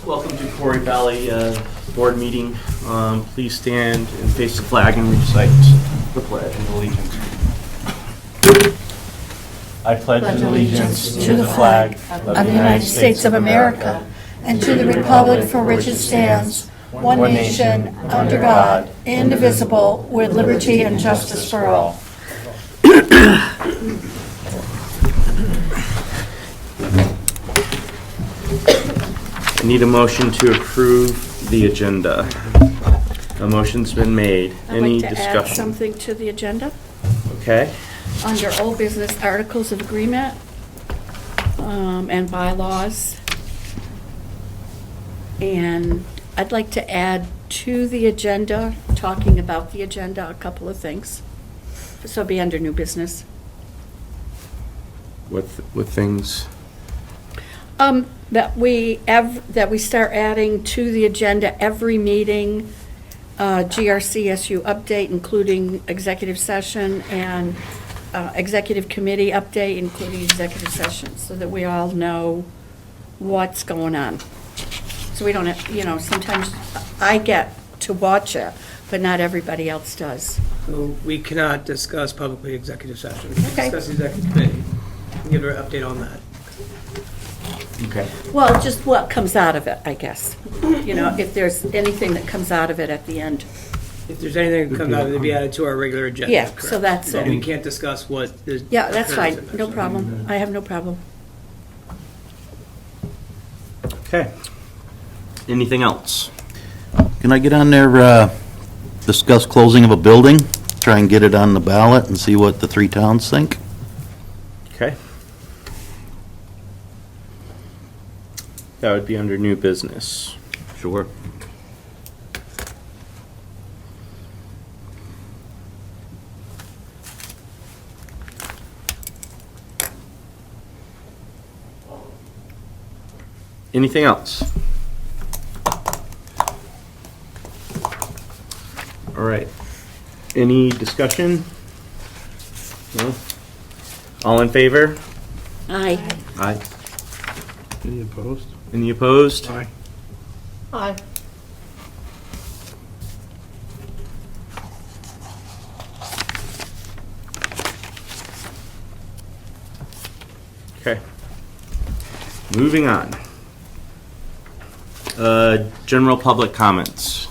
Welcome to Corey Valley Board meeting. Please stand and face the flag and recite the Pledge of Allegiance. I pledge allegiance to the flag of the United States of America and to the republic for which it stands, one nation, under God, indivisible, with liberty and justice for all. I need a motion to approve the agenda. A motion's been made. Any I'd like to add discussion? something to the agenda. Okay. Under old business articles of agreement and bylaws. And I'd like to add to the agenda, talking about the agenda, a couple of things. So it'll be under new business. With things. That we start adding to the agenda every meeting, GRCSU update, including executive session, and executive committee update, including executive session, so that we all know what's going on. So we don't have, sometimes I get to watch it, but not everybody else does. So we cannot discuss publicly executive session. We can Okay. discuss the executive committee. We'll give her an update on that. Okay. Well, just what comes out of it, I guess. If there's anything that comes out of it at the end. If there's anything that comes out of it, it'll be added to our regular agenda. Yeah, correct? so that's But it. we can't discuss what is. Yeah, that's occurs fine, in no there. problem. I have no problem. Okay. Anything else? Can I get on there, discuss closing of a building, try and get it on the ballot and see what the three towns think? Okay. That would be under new business. Sure. Anything else? All right. Any discussion? No? All in favor? Aye. Aye. Any opposed? Any opposed? Aye. Aye. Okay. Moving on. General public comments?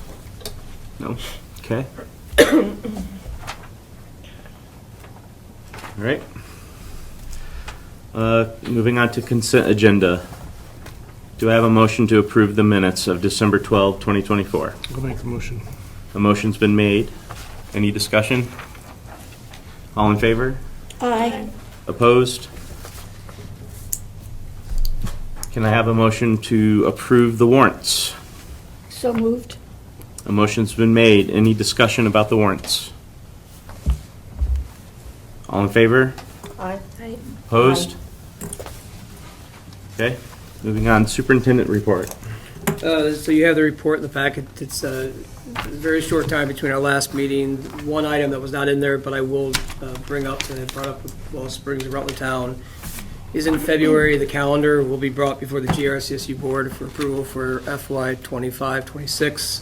No? Okay. All right. Moving on to consent agenda. Do I have a motion to approve the minutes of December 12, 2024? I'll make the motion. A motion's been made. Any discussion? All in favor? Aye. Opposed? Can I have a motion to approve the warrants? So moved. A motion's been made. Any discussion about the warrants? All in favor? Aye. Opposed? Okay, moving on. Superintendent report. So you have the report in the packet. It's a very short time between our last meeting. One item that was not in there, but I will bring up, and I brought up with Wallace Springs and Rutland Town, is in February. The calendar will be brought before the GRCSU board for approval for FY 25-26.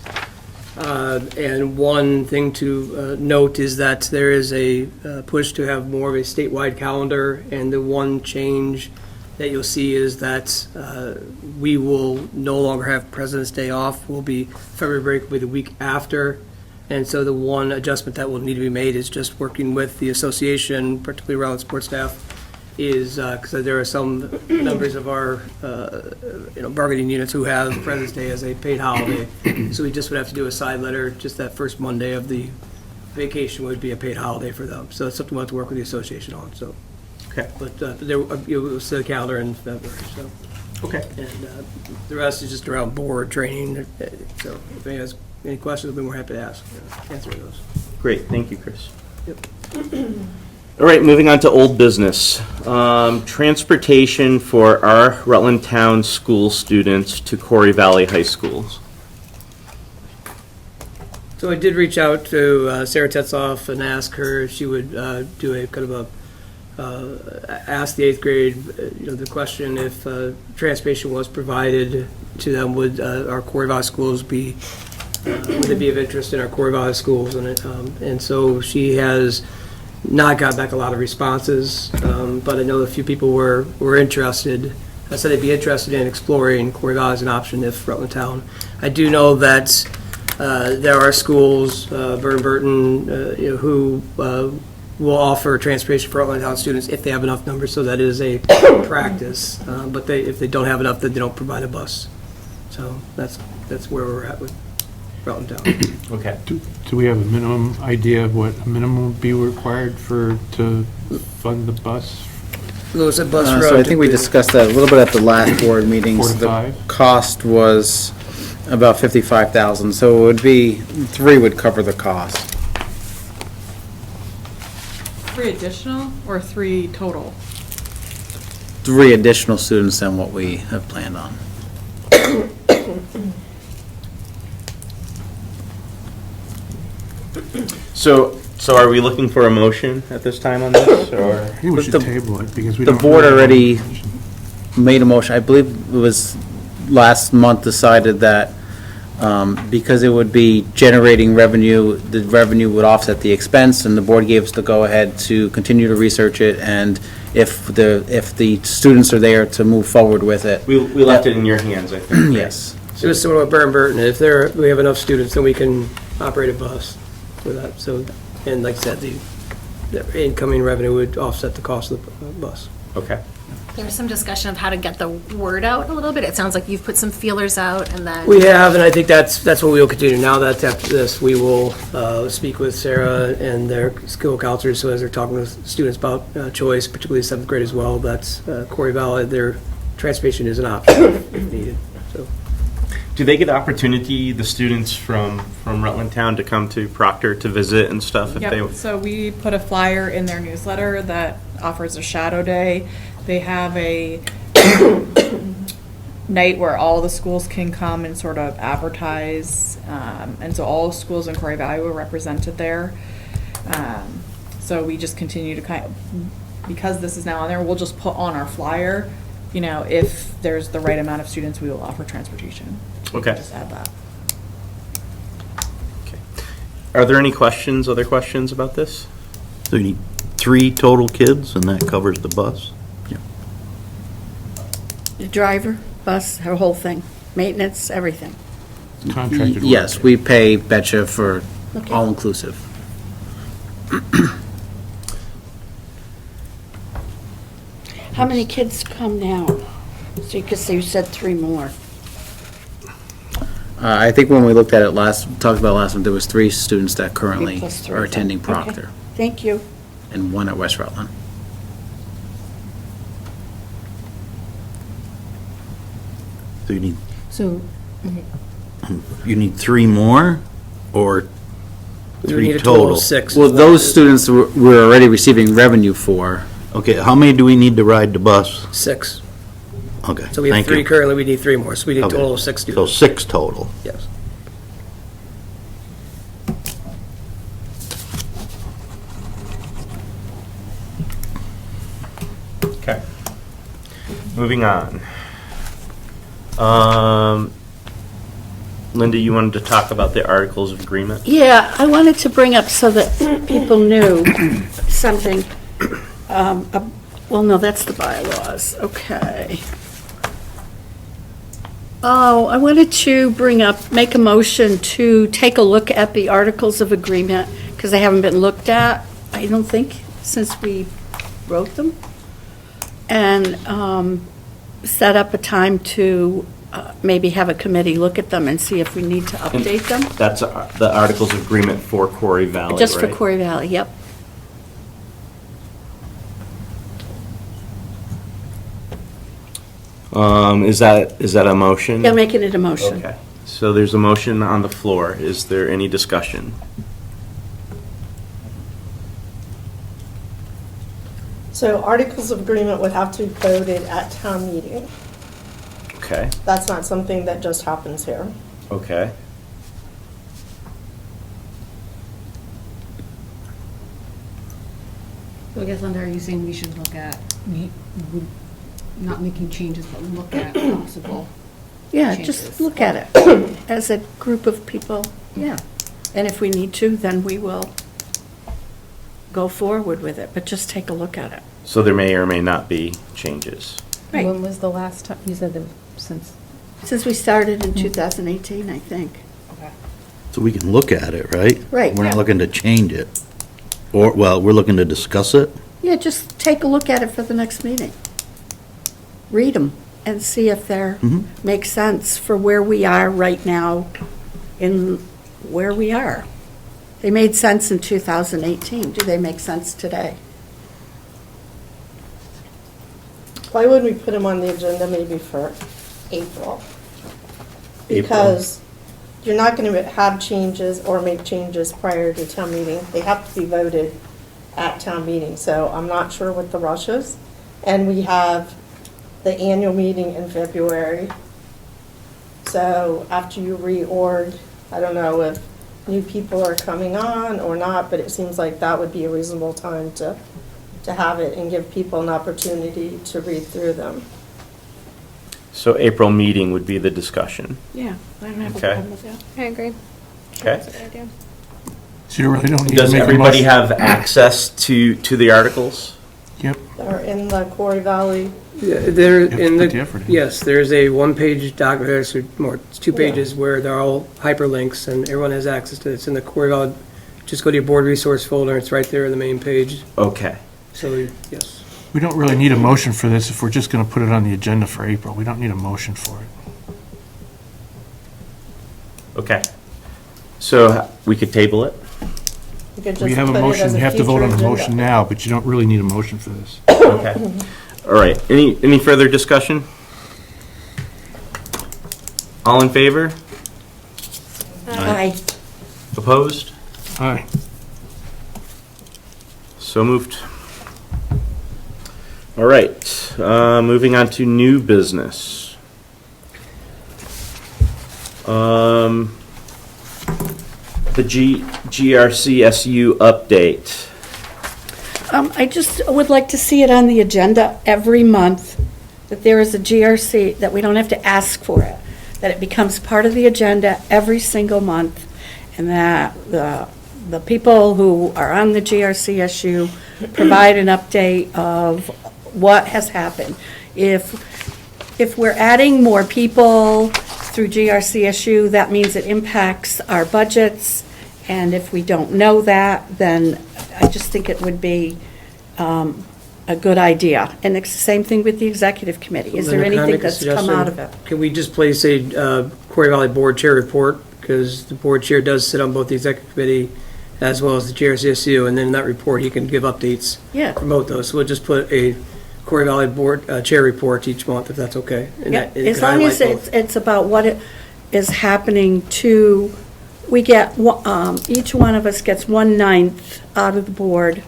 And one thing to note is that there is a push to have more of a statewide calendar, and the one change that you'll see is that we will no longer have President's Day off. February break will be the week after, and so the one adjustment that will need to be made is just working with the association, particularly around sports staff, is because there are some members of our bargaining units who have President's Day as a paid holiday. So we just would have to do a side letter, just that first Monday of the vacation would be a paid holiday for them. So it's something we'll have to work with the association on, so. Okay. But you'll see the calendar in February, so. Okay. And the rest is just around board training, so if anyone has any questions, we'll be more happy to answer those. Great, thank you, Chris. Yep. All right, moving on to old business. Transportation for our Rutland Town school students to Corey Valley High Schools. So I did reach out to Sarah Tetzoff and ask her if she would do a kind of asked the eighth grade, the question if transportation was provided to them, would our Corey Valley schools be, would they be of interest in our Corey Valley schools? And so she has not got back a lot of responses, but I know a few people were interested. I said they'd be interested in exploring Corey Valley as an option if Rutland Town. I do know that there are schools, Burton, who will offer transportation for Rutland Town students if they have enough numbers, so that is a practice. But if they don't have enough, then they don't provide a bus. So that's where we're at with Rutland Town. Okay. Do we have a minimum idea of what a minimum would be required to fund the bus? Lewis at Bus Road. So I think we discussed that a little bit at the last board meeting. 4 to The 5? cost was about 55,000, so it would be, 3 would cover the cost. 3 additional or 3 total? 3 additional students than what we have planned on. So are we looking for a motion at this time on this, or? I think we should The- table it because we the don't. board really have already- information. Made a motion, I believe it was last month, decided that because it would be generating revenue, the revenue would offset the expense, and the board gave us the go-ahead to continue to research it, and if the students are there, to move forward with it. We left it in your hands, I think. right? Yes. It was similar with Burton. If we have enough students, then we can operate a bus with that. So, and like I said, the incoming revenue would offset the cost of the bus. Okay. There was some discussion of how to get the word out a little bit. It sounds like you've put some feelers out and then. We have, and I think that's what we will continue. Now that after this, we will speak with Sarah and their school counselors, so as they're talking with students about choice, particularly 7th grade as well, that's Corey Valley, their transportation is an option if needed, so. Do they get opportunity, the students from Rutland Town, to come to Proctor to visit and stuff? If they? Yep, so we put a flyer in their newsletter that offers a shadow day. They have a night where all the schools can come and sort of advertise, and so all schools in Corey Valley were represented there. So we just continue to because this is now on there, we'll just put on our flyer, if there's the right amount of students, we will offer transportation. Okay. Just add that. Okay. Are there any other questions about this? So you need 3 total kids, and that covers the bus? The driver, bus, her whole thing, maintenance, everything. Contracted work. Yes, we pay Betcha for Okay. all-inclusive. How many kids come now? So you could say you said 3 more. I think when we looked at it talked about it last month, there was 3 students that 3 currently plus 3. are attending Okay. Proctor, Thank you. and 1 at West Rutland. So you need, So, you need 3 more, or We 3 need a total total? of 6. Well, those students we're already receiving revenue for. Okay, how many do we need to ride the bus? 6. Okay, So we have thank 3 you. currently, we need 3 more, so we need a Okay. total of 6 So students. 6 total. Yes. Okay. Moving on. Linda, you wanted to talk about the Articles of Agreement? Yeah, I wanted to bring up so that people knew something. Well, no, that's the bylaws, okay. Oh, I wanted to make a motion to take a look at the Articles of Agreement, because they haven't been looked at, I don't think, since we wrote them. And set up a time to maybe have a committee look at them and see if we need to update them. That's the Articles of Agreement for Corey Valley, Just for right? Corey Valley, yep. Is that a motion? Yeah, making it a motion. Okay, so there's a motion on the floor. Is there any discussion? So articles of agreement would have to be voted at town meeting. Okay, That's not something that just happens here. okay. So I guess, Linda, are you saying we should look at, not making changes, but look at possible? Yeah, Changes. just look at it as a group of people, yeah. And if we need to, then we will go forward with it, but just take a look at it. So there may or may not be changes. Right. When was the last time, you said that since? Since we started in 2018, I think. Okay. So we can look at it, right? Right. We're not looking to change it. Or, well, we're looking to discuss it. Yeah, just take a look at it for the next meeting. Read them and see if they're, make sense for where we are right now in where we are. They made sense in 2018. Do they make sense today? Why would we put them on the agenda maybe for April? Because you're not going to have changes or make changes prior to town meeting. They have to be voted at town meeting, so I'm not sure what the rush is. And we have the annual meeting in February. So after you reorg, I don't know if new people are coming on or not, but it seems like that would be a reasonable time to have it and give people an opportunity to read through them. So April meeting would be the discussion, Yeah, I don't have a Okay. problem with that. I agree. okay? So you really don't need to Does make a everybody motion. have access to the articles? Yep. Or in the Corey Valley. Yeah, there, have to in put the effort in. yes, there's a one-page document, actually more, it's 2 Yeah. pages, where they're all hyperlinks, and everyone has access to it. It's in the Corey Valley, just go to your board resource folder, it's right there in the main page. Okay. So, yes. We don't really need a motion for this if we're just going to put it on the agenda for April. We don't need a motion for it. Okay. So we could table it? You could We just have a put it motion, as you have to vote future on the agenda. motion now, but you don't really need a motion for this. Okay. All right. Any further discussion? All in favor? Aye. Opposed? Aye. So moved. All right, moving on to new business. The GRCSU update. I just would like to see it on the agenda every month, that there is a GRC, that we don't have to ask for it, that it becomes part of the agenda every single month, and that the people who are on the GRCSU provide an update of what has happened. If we're adding more people through GRCSU, that means it impacts our budgets, and if we don't know that, then I just think it would be a good idea. And it's the same thing with the executive committee. Is there Then can I anything make a that's come suggestion? out of it? Can we just place a Corey Valley Board Chair report? Because the Board Chair does sit on both the Executive Committee as well as the GRCSU, and then in that report, he can give updates, Yeah. promote those. So we'll just put a Corey Valley Board Chair report each month, if that's okay. And Yeah, that- and it as can long as highlight both. it's about what it is happening to, we get, each one of us gets 1/9 out of the board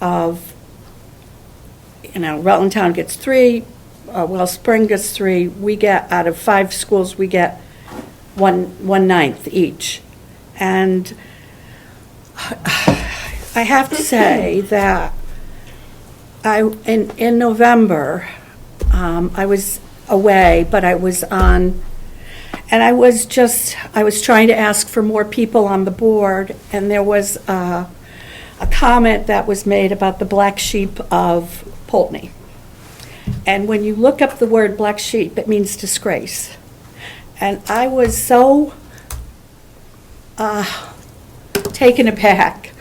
of, Rutland Town gets 3, Wellspring gets 3, we get, out of 5 schools, we get 1/9 each. And I have to say that in November, I was away, but I was on, and I was trying to ask for more people on the board, and there was a comment that was made about the black sheep of Poultney. And when you look up the word black sheep, it means disgrace. And I was so taken aback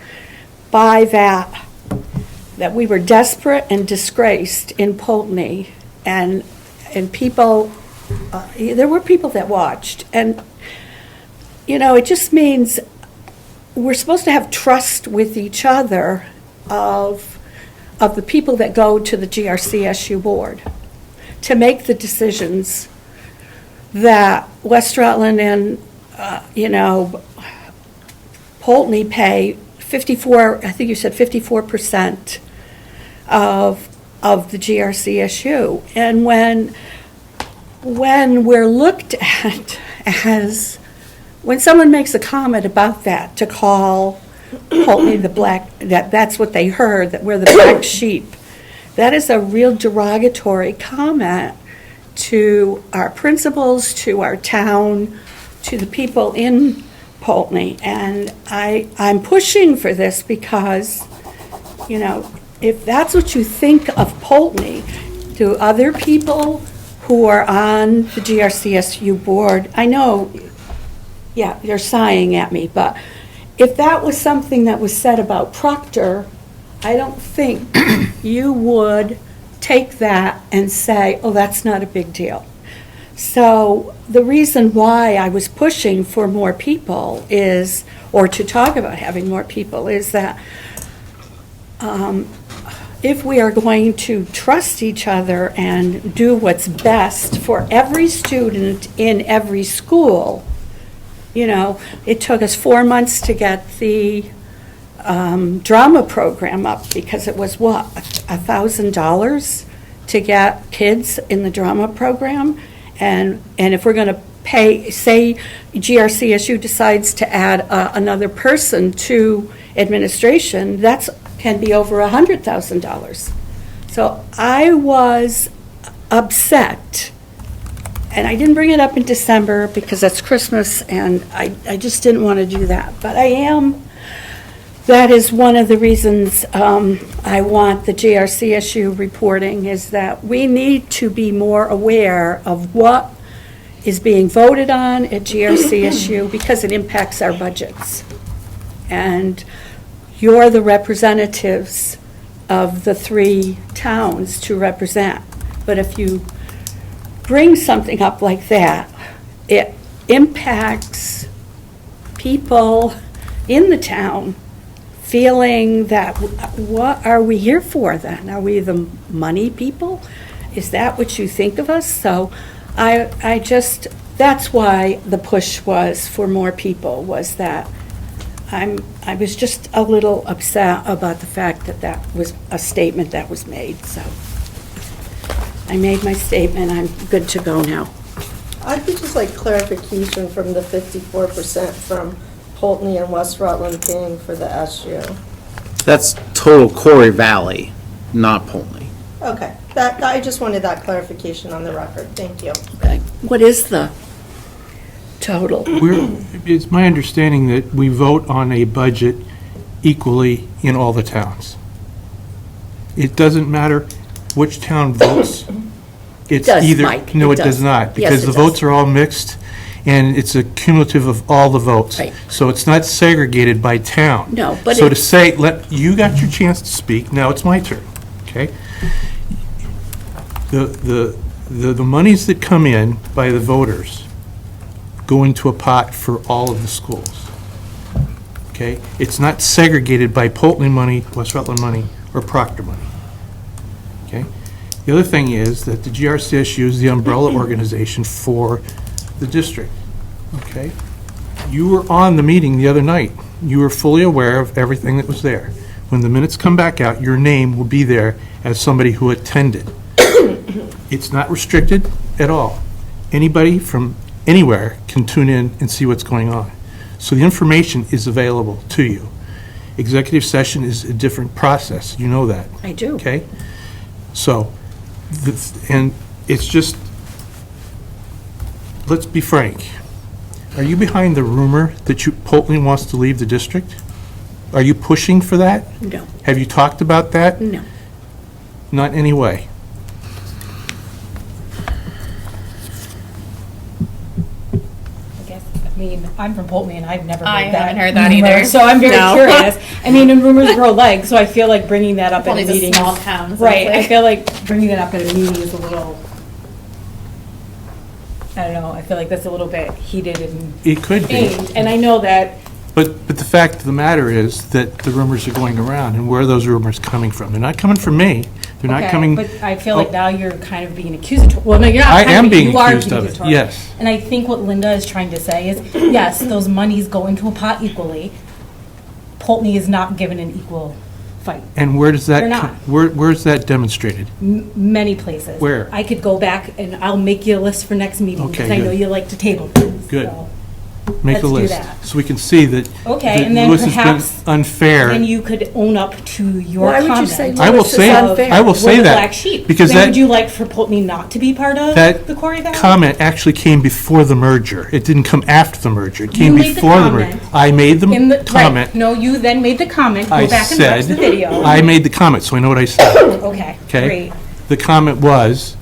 by that we were desperate and disgraced in Poultney, and people, there were people that watched, and, it just means we're supposed to have trust with each other of the people that go to the GRCSU board to make the decisions that West Rutland and, Poultney pay 54, I think you said 54% of the GRCSU. And when we're looked at as, when someone makes a comment about that, to call Pulteney the black, that's what they heard, that we're the black sheep. That is a real derogatory comment to our principals, to our town, to the people in Pulteney. And I'm pushing for this because, you know, if that's what you think of Pulteney, do other people who are on the GRCSU board, I know, yeah, you're sighing at me, but if that was something that was said about Proctor, I don't think you would take that and say, oh, that's not a big deal. So the reason why I was pushing for more people is, or to talk about having more people, is that if we are going to trust each other and do what's best for every student in every school, you know, it took us 4 months to get the drama program up because it was what, $1,000 to get kids in the drama program? And if we're going to pay, say GRCSU decides to add another person to administration, that's can be over $100,000. So I was upset, and I didn't bring it up in December because that's Christmas, and I just didn't want to do that. But that is one of the reasons I want the GRCSU reporting, is that we need to be more aware of what is being voted on at GRCSU because it impacts our budgets. And you're the representatives of the 3 towns to represent. But if you bring something up like that, it impacts people in the town feeling that, what are we here for then? Are we the money people? Is that what you think of us? So I just, that's why the push was for more people, was that I was just a little upset about the fact that that was a statement that was made, so. I made my statement, I'm good to go now. I'd just like clarification from the 54% from Pulteney and West Rutland paying for the SU. That's total Corey Valley, not Pulteney. Okay, I just wanted that clarification on the record. Thank you. Okay. What is the total? It's my understanding that we vote on a budget equally in all the towns. It doesn't matter which town votes. It's does, either, Mike. no, It it does does. not, Yes, because it the does. votes are all mixed, and it's a cumulative of all the votes. Right. So it's not segregated by town. No, but So to it's- say, you got your chance to speak, now it's my turn, okay? The monies that come in by the voters go into a pot for all of the schools, okay? It's not segregated by Pulteney money, West Rutland money, or Proctor money, okay? The other thing is that the GRCSU is the umbrella organization for the district, okay? You were on the meeting the other night. You were fully aware of everything that was there. When the minutes come back out, your name will be there as somebody who attended. It's not restricted at all. Anybody from anywhere can tune in and see what's going on. So the information is available to you. Executive session is a different process, you know that. I do. Okay? So, and it's just, let's be frank. Are you behind the rumor that Pulteney wants to leave the district? Are you pushing for that? No, Have you talked about that? no. Not in any way. I guess, I mean, I'm from Pulteney and I've never I heard that. haven't heard that rumor, either. So I'm very No. curious. I mean, and rumors grow legs, so I feel like bringing that up at a Pulteney's a meeting. small is- town, so Right, it's I like- feel like bringing that up at a meeting is a little, I don't know, I feel like that's a little bit heated and It could be. aimed. And I know that, But the fact of the matter is that the rumors are going around, and where are those rumors coming from? They're not coming from me. They're not okay, coming. but I feel like Oh. now you're kind of being accusatory. Well, no, you're not. I kind am of, being you are accused of it, accusatory. yes. And I think what Linda is trying to say is, yes, those monies go into a pot equally. Pulteney is not given an equal fight. And where does that, They're not. where's that demonstrated? Many places. Where? I could go back and I'll make you a list for next meeting because Okay, I know good. you like to table things. Good. so. Make Let's a do list, that. so we can see that. Okay, that and then Lewis has been perhaps unfair. Then you could own up to your Why would you comment. say I will Lewis is say, unfair? I will We're say the that. black sheep. Because Then that, would you like for Pulteney not to be part of that the Corey Valley? comment actually came before the merger. It didn't come after the merger. It came You made the before the merger. comment. I made In the the, comment. right, no, you then made the comment, I go back and watch said, the video. I made the comment, so I know what I said, Okay, okay? great, The comment was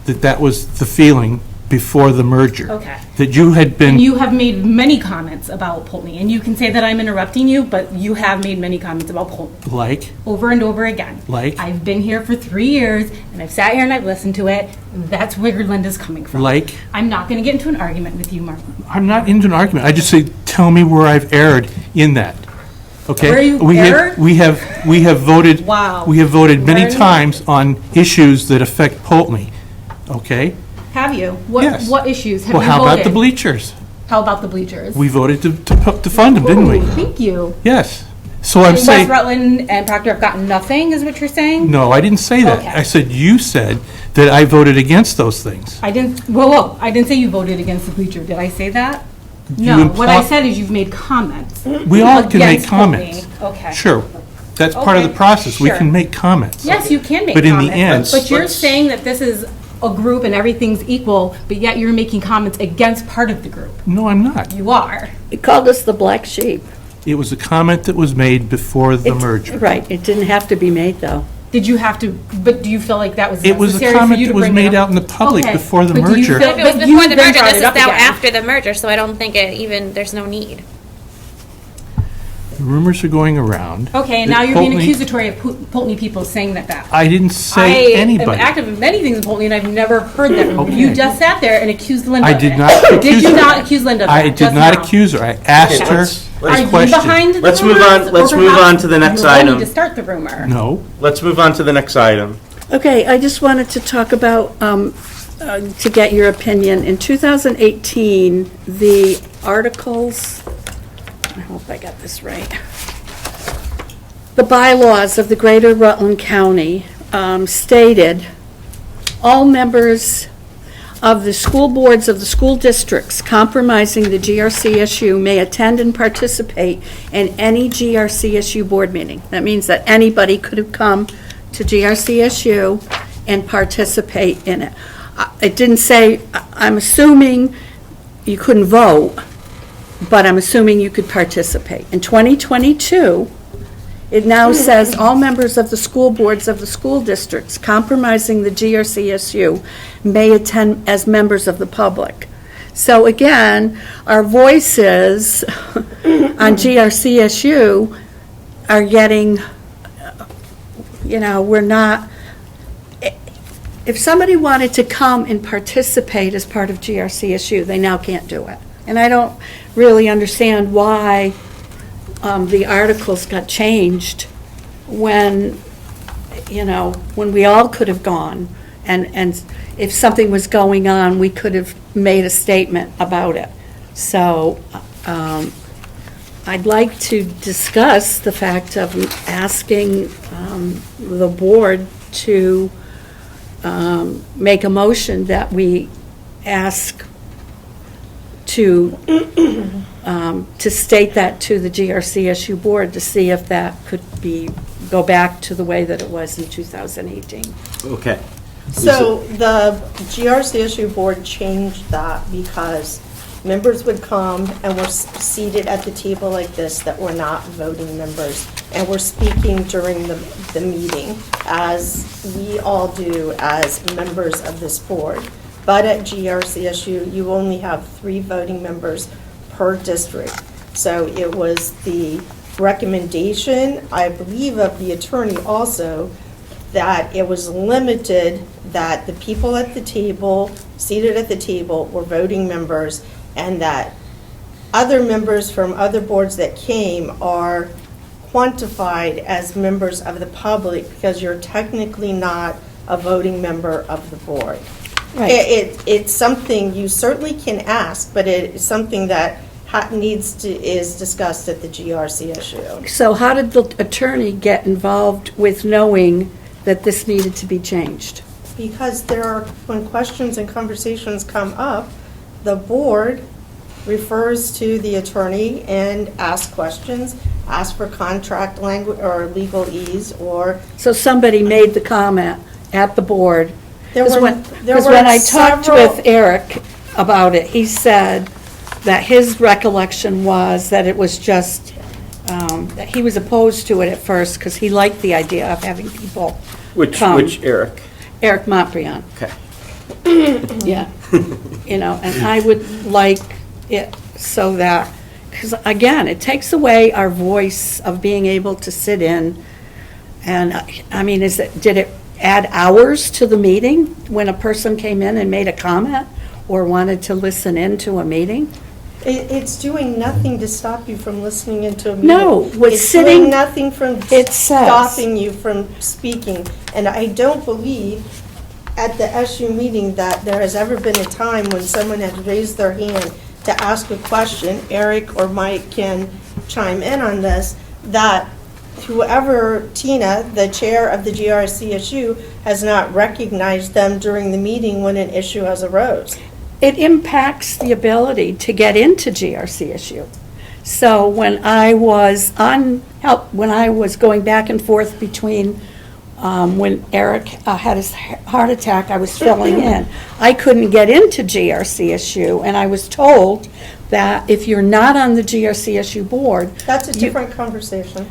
that that was the feeling before the merger. okay. That you had been. And you have made many comments about Pulteney, and you can say that I'm interrupting you, but you have made many comments about Pulteney, Like, over and over again. Like? I've been here for 3 years, and I've sat here and I've listened to it, that's where Linda's coming from. like, I'm not gonna get into an argument with you, Mark. I'm not into an argument. I just say, tell me where I've erred in that. Okay? Where you We have- erred? We have voted. Wow. We have voted many Where you- times on issues that affect Pulteney. Okay? Have you? Yes. What issues have Well, you how voted? about the bleachers? How about the bleachers? We voted to fund them, didn't we? Ooh, thank you. Yes. So I'm And West saying, Rutland and Proctor have gotten nothing, is what you're saying? no, I didn't say that. Okay. I said, you said that I voted against those things. I didn't, whoa, I didn't say you voted against the bleacher. Did I say that? No, what I imply- said is you've made comments. We all can make against comments. Pulteney. Okay. Sure. That's part of the Okay, process. We sure. can make comments. Yes, you can make But in comments. the end- But you're Let's- saying that this is a group and everything's equal, but yet you're making comments against part of the group. No, I'm not. You are. He called us the black sheep. It was a comment that was made before the It's- merger. Right, it didn't have to be made, though. Did you have to, but do you feel like that was It was a necessary for comment you that to was bring it made up? out in the public Okay, before the but do you merger. feel- If it was but before you the then merger, brought this it is up now again. after the merger, so I don't think it even, there's no need. Rumors are going around. Okay, and that now you're being Pulteney- accusatory of Pulteney people saying that. I didn't say I am anybody. active in many things in Pulteney, and I've never heard that. Okay. You just sat there and accused Linda I of did it. not accuse Did you her. not accuse Linda of that? I did just not now? accuse her. I asked her let's- a Are you question. behind the Let's move rumors, on- let's or move perhaps on to the next you all need item. to start the rumor. No. Let's move on to the next item. Okay, I just wanted to talk about, to get your opinion. In 2018, the articles, I hope I got this right. The bylaws of the Greater Rutland County stated, all members of the school boards of the school districts comprising the GRCSU may attend and participate in any GRCSU board meeting. That means that anybody could have come to GRCSU and participate in it. It didn't say, I'm assuming you couldn't vote, but I'm assuming you could participate. In 2022, it now says all members of the school boards of the school districts comprising the GRCSU may attend as members of the public. So again, our voices on GRCSU are getting, we're not, if somebody wanted to come and participate as part of GRCSU, they now can't do it. And I don't really understand why the articles got changed when, when we all could have gone. And if something was going on, we could have made a statement about it. So I'd like to discuss the fact of asking the board to make a motion that we ask to state that to the GRCSU board to see if that could go back to the way that it was in 2018. Okay. So the GRCSU board changed that because members would come and were seated at the table like this that were not voting members and were speaking during the meeting, as we all do as members of this board. But at GRCSU, you only have 3 voting members per district. So it was the recommendation, I believe, of the attorney also, that it was limited, that the people at the table, seated at the table, were voting members, and that other members from other boards that came are quantified as members of the public because you're technically not a voting member of the board. Right. It's something you certainly can ask, but it's something that is discussed at the GRCSU. So how did the attorney get involved with knowing that this needed to be changed? Because when questions and conversations come up, the board refers to the attorney and asks questions, asks for contract language or legalese, or So somebody made the comment at the board. there Because were, when, there 'cause were when I talked several- with Eric about it, he said that his recollection was that it was just, that he was opposed to it at first because he liked the idea of having people Which Eric? Eric Montbriand. Okay. Yeah, you know, and I would like it so that, because again, it takes away our voice of being able to sit in, and, I mean, did it add hours to the meeting when a person came in and made a comment or wanted to listen into a meeting? It's doing nothing to stop you from listening into a meeting. No, what's It's sitting- doing nothing from It says- stopping you from speaking. And I don't believe at the SU meeting that there has ever been a time when someone has raised their hand to ask a question, Eric or Mike can chime in on this, that whoever, Tina, the chair of the GRCSU, has not recognized them during the meeting when an issue has arose. It impacts the ability to get into GRCSU. So when I was when I was going back and forth between, when Eric had his heart attack, I was filling in. I couldn't get into GRCSU, and I was told that if you're not on the GRCSU board, That's a different conversation.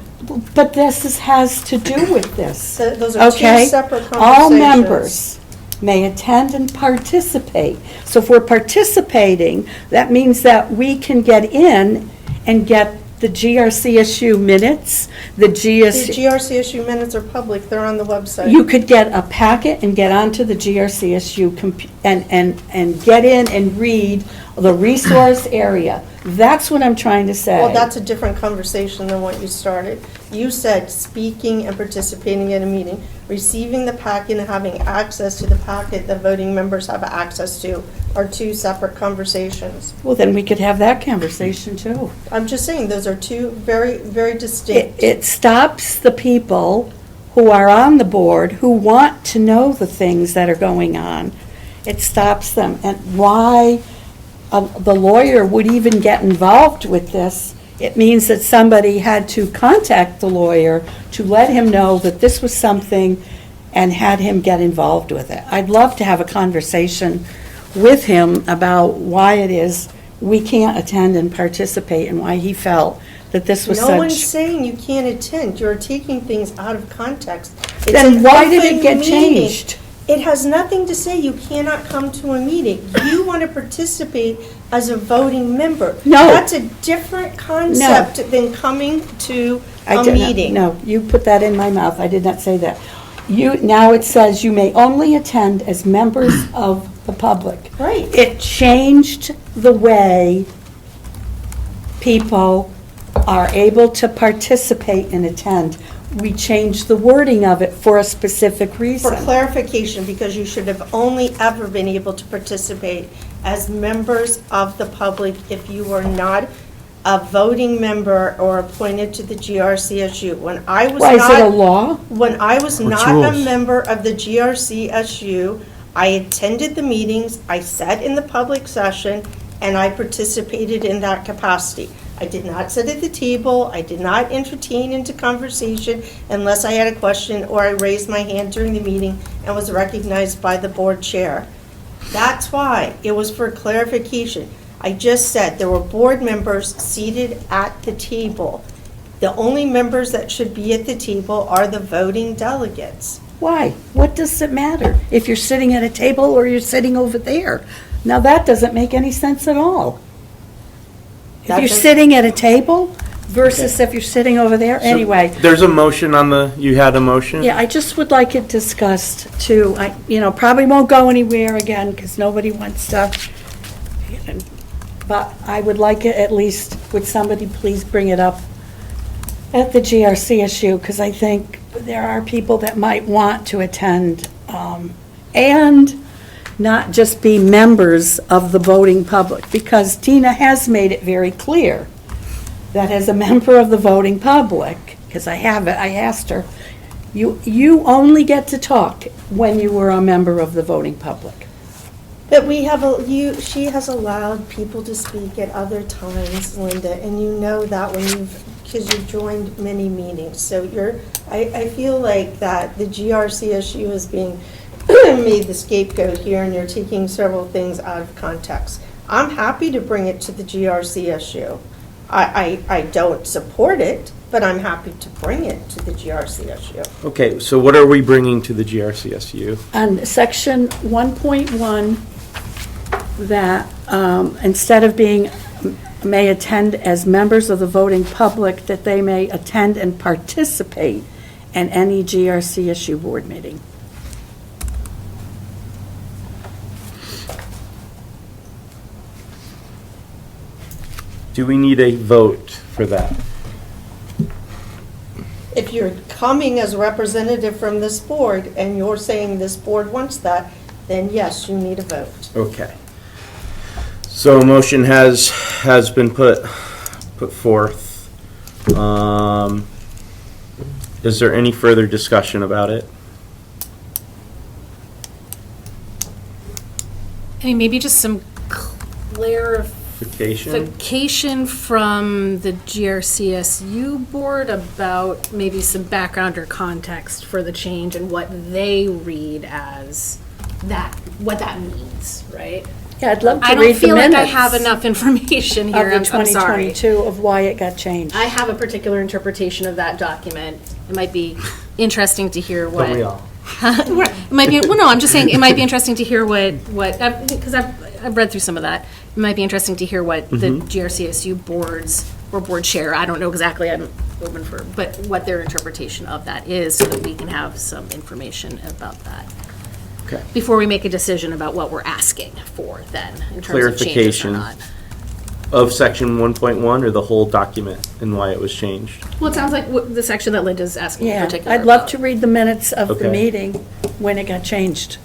but has to do with this. Those are two Okay? separate All conversations. members may attend and participate. So if we're participating, that means that we can get in and get the GRCSU minutes, the The GS, GRCSU minutes are public, they're on the website. you could get a packet and get onto the GRCSU and get in and read the resource area. That's what I'm trying to say. Well, that's a different conversation than what you started. You said speaking and participating in a meeting, receiving the packet and having access to the packet that voting members have access to are two separate conversations. Well, then we could have that conversation too. I'm just saying, those are two very, very distinct. It stops the people who are on the board who want to know the things that are going on. It stops them. And why the lawyer would even get involved with this, it means that somebody had to contact the lawyer to let him know that this was something and had him get involved with it. I'd love to have a conversation with him about why it is we can't attend and participate and why he felt that this was No one's such. saying you can't attend, you're taking things out of context. It's Then an why did it open get meeting. changed? It has nothing to say you cannot come to a meeting. You want to participate as a voting member. No. That's a different concept than coming to I a did not- meeting. No, you put that in my mouth, I did not say that. Now it says you may only attend as members of the public. Right. It changed the way people are able to participate and attend. We changed the wording of it for a specific For reason. clarification, because you should have only ever been able to participate as members of the public if you were not a voting member or appointed to the GRCSU. When I was Why, is it a not, law? when I was What's not a rules? member of the GRCSU, I attended the meetings, I sat in the public session, and I participated in that capacity. I did not sit at the table, I did not entertain into conversation unless I had a question or I raised my hand during the meeting and was recognized by the board chair. That's why, it was for clarification. I just said there were board members seated at the table. The only members that should be at the table are the voting delegates. Why? What does it matter if you're sitting at a table or you're sitting over there? Now, that doesn't make any sense at all. If you're That's a- sitting at a table versus if you're sitting over there, anyway. There's a motion you had a motion? Yeah, I just would like it discussed too. Probably won't go anywhere again because nobody wants to. But I would like it at least, would somebody please bring it up at the GRCSU? Because I think there are people that might want to attend and not just be members of the voting public. Because Tina has made it very clear that as a member of the voting public, because I asked her, you only get to talk when you were a member of the voting public. But she has allowed people to speak at other times, Linda, and you know that because you've joined many meetings. So I feel like that the GRCSU is being made the scapegoat here, and you're taking several things out of context. I'm happy to bring it to the GRCSU. I don't support it, but I'm happy to bring it to the GRCSU. Okay, so what are we bringing to the GRCSU? On section 1.1, that instead of being may attend as members of the voting public, that they may attend and participate in any GRCSU board meeting. Do we need a vote for that? If you're coming as a representative from this board and you're saying this board wants that, then yes, you need a vote. Okay. So a motion has been put forth. Is there any further discussion about it? I mean, maybe just some clarification from the GRCSU board about maybe some background or context for the change and what they read as what that means, right? Yeah, I'd love to I read don't the feel like I minutes have enough information here. of the I'm sorry. 2022 of why it got changed. I have a particular interpretation of that document. It might be interesting to hear what. Don't we all? It might be, well, no, I'm just saying, it might be interesting to hear because I've read through some of that. It might be interesting to hear what the GRCSU boards or board chair, I don't know exactly, I'm open for, but what their interpretation of that is, so that we can have some information about that. Okay. Before we make a decision about what we're asking for then, in terms of changes or Clarification. not. Of section 1.1 or the whole document and why it was changed? Well, it sounds like the section that Linda's asking in Yeah, particular I'd love about. to read the minutes of the Okay. meeting when it got changed.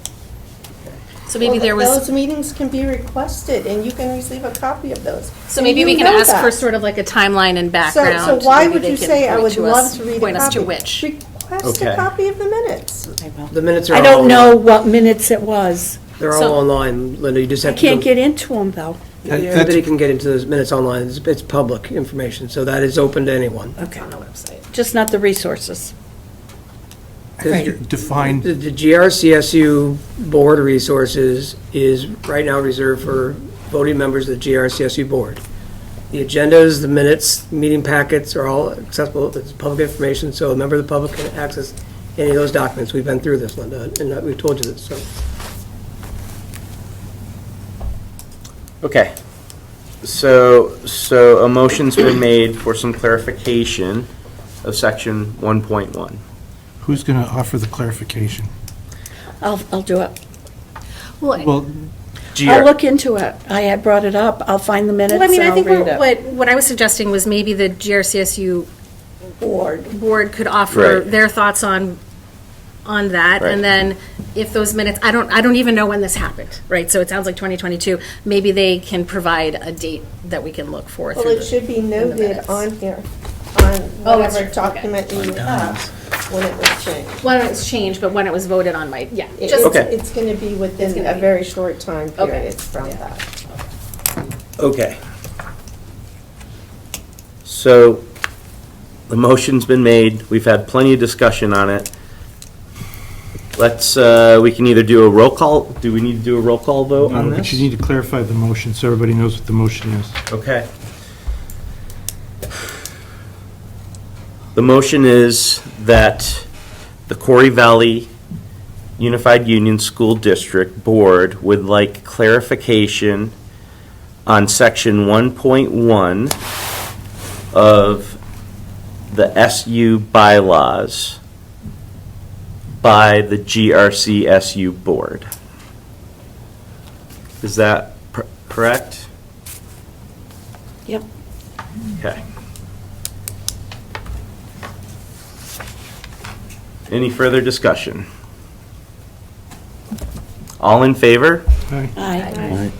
So maybe there was. Those meetings can be requested, and you can receive a copy of those. So And maybe you we can know ask that. for sort of like a timeline and background. So why Maybe would they you can say, I point would to love us- to read a Point us to copy? which. Request Okay. a copy of the minutes. The minutes are I all. don't know what minutes it was. They're all So- online, Linda, you just I have to. can't get into them, though. Everybody can get into those minutes online, it's public information, so that is open to anyone. Okay. On the website. Just not the resources. Right. Defined, The GRCSU board resources is right now reserved for voting members of the GRCSU board. The agendas, the minutes, meeting packets are all accessible, it's public information, so a member of the public can access any of those documents. We've been through this, Linda, and we've told you this, so. Okay. So a motion's been made for some clarification of section 1.1. who's going to offer the clarification? I'll do it. Well, I'll look into it. I had brought it up. I'll find the minutes Well, I mean, and I I'll think read it. what I was suggesting was maybe the GRCSU board could offer Right. their thoughts on that, Right. and then if those minutes, I don't even know when this happened, right? So it sounds like 2022, maybe they can provide a date that we can look for Well, through it should be noted minutes. on here, on Oh, it's- whatever document you have when it was changed. When it was changed, but when it was voted on, yeah. It- Just- Okay. It's going to be It's within gonna a be- very short time Okay. period from Yeah. that. Okay. So the motion's been made. We've had plenty of discussion on it. Let's, we can either do a roll call. Do we need to do a roll call vote on but this? you need to clarify the motion so everybody knows what the motion is. Okay. The motion is that the Corey Valley Unified Union School District Board would like clarification on section 1.1 of the SU bylaws by the GRCSU Board. Is that correct? Yep. Okay. Any further discussion? All in favor? Aye. Aye.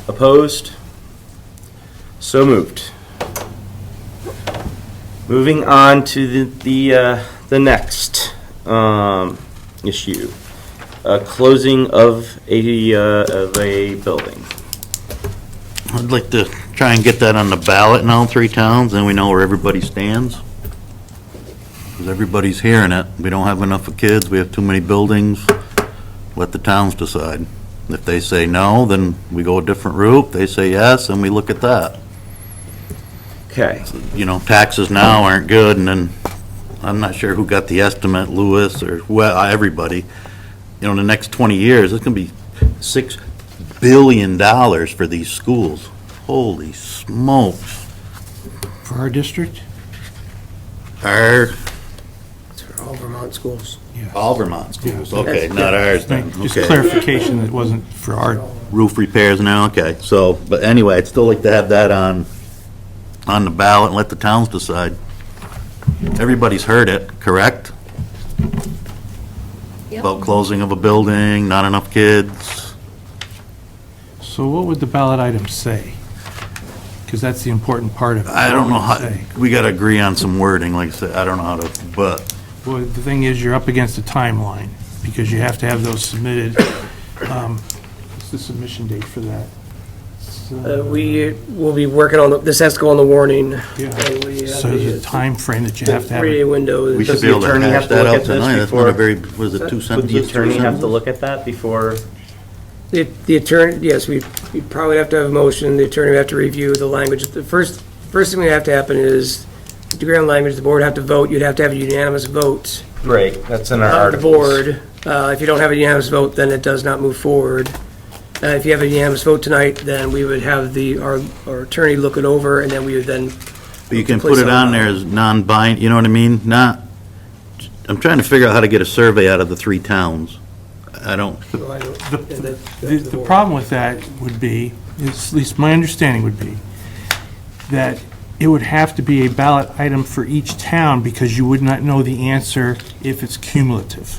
Opposed? So moved. Moving on to the next issue. closing of a building. I'd like to try and get that on the ballot in all three towns, and we know where everybody stands. Because everybody's hearing it. We don't have enough of kids, we have too many buildings. Let the towns decide. If they say no, then we go a different route. They say yes, and we look at that. Okay. You know, taxes now aren't good, and then, I'm not sure who got the estimate, Lewis or everybody. You know, in the next 20 years, it's gonna be $6 billion for these schools. Holy smokes. For our district? Our, It's for all Vermont schools. all Vermont schools, Yeah. okay, not ours then, Just okay. clarification, that it wasn't for our, Roof repairs now, okay, so, but anyway, I'd still like to have that on the ballot and let the towns decide. Everybody's heard it, correct? Yep. About closing of a building, not enough kids. so what would the ballot item say? Because that's the important part of it. I don't know What how, would it say? we gotta agree on some wording, like I said, I don't know how to, but, Well, the thing is, you're up against a timeline, because you have to have those submitted. What's the submission date for that? We will be working on, this has to go on the warning. Yeah. And we have So there's a time frame that you have to have. Three-day window. we Does should be the able to attorney hash have to that look out at this tonight. That's not a before- very, was it two Would sentences? the three attorney have to sentences? look at that before? The attorney, yes, we probably have to have a motion, the attorney would have to review the language. The first thing that have to happen is, to agree on language, the board have to vote, you'd have to have a unanimous vote Right, that's in our of the articles. board. If you don't have a unanimous vote, then it does not move forward. If you have a unanimous vote tonight, then we would have our attorney look it over, and then we would then. But you can put it on there as non-bind, you know what I mean? Not, I'm trying to figure out how to get a survey out of the three towns. I don't, The problem with that would be, is, at least my understanding would be, that it would have to be a ballot item for each town, because you would not know the answer if it's cumulative.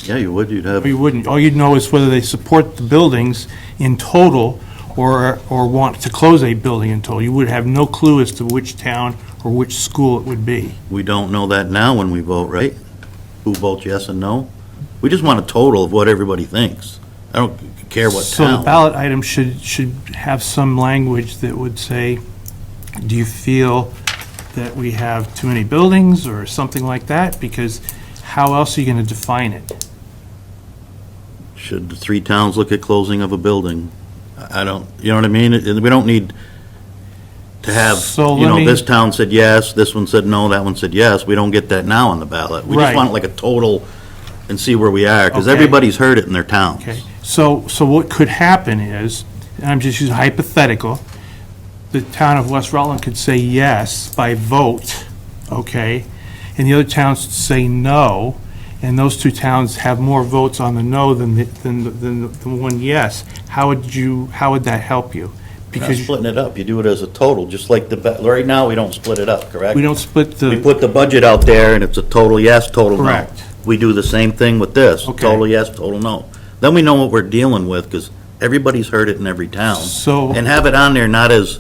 yeah, you would, you'd have, You wouldn't. All you'd know is whether they support the buildings in total, or want to close a building in total. You would have no clue as to which town or which school it would be. we don't know that now when we vote, right? Who votes yes and no? We just want a total of what everybody thinks. I don't care what So the town. ballot item should have some language that would say, do you feel that we have too many buildings, or something like that? Because how else are you going to define it? Should the three towns look at closing of a building? I don't, you know what I mean? We don't need to have, So you let know, me- this town said yes, this one said no, that one said yes. We don't get that now on the ballot. We just Right. want like a total and see where we are, because Okay. everybody's heard it in their towns. Okay, so what could happen is, and I'm just using hypothetical, the town of West Rutland could say yes by vote, okay? And the other towns say no, and those two towns have more votes on the no than the one yes. How would that help you? You're not Because splitting it up, you do it as a total, just like right now, we don't split it up, correct? we don't split We the, put the budget out there, and it's a total yes, total no. Correct. We do the same thing with this, Okay. total yes, total no. Then we know what we're dealing with, because everybody's heard it in every town. So- And have it on there not as,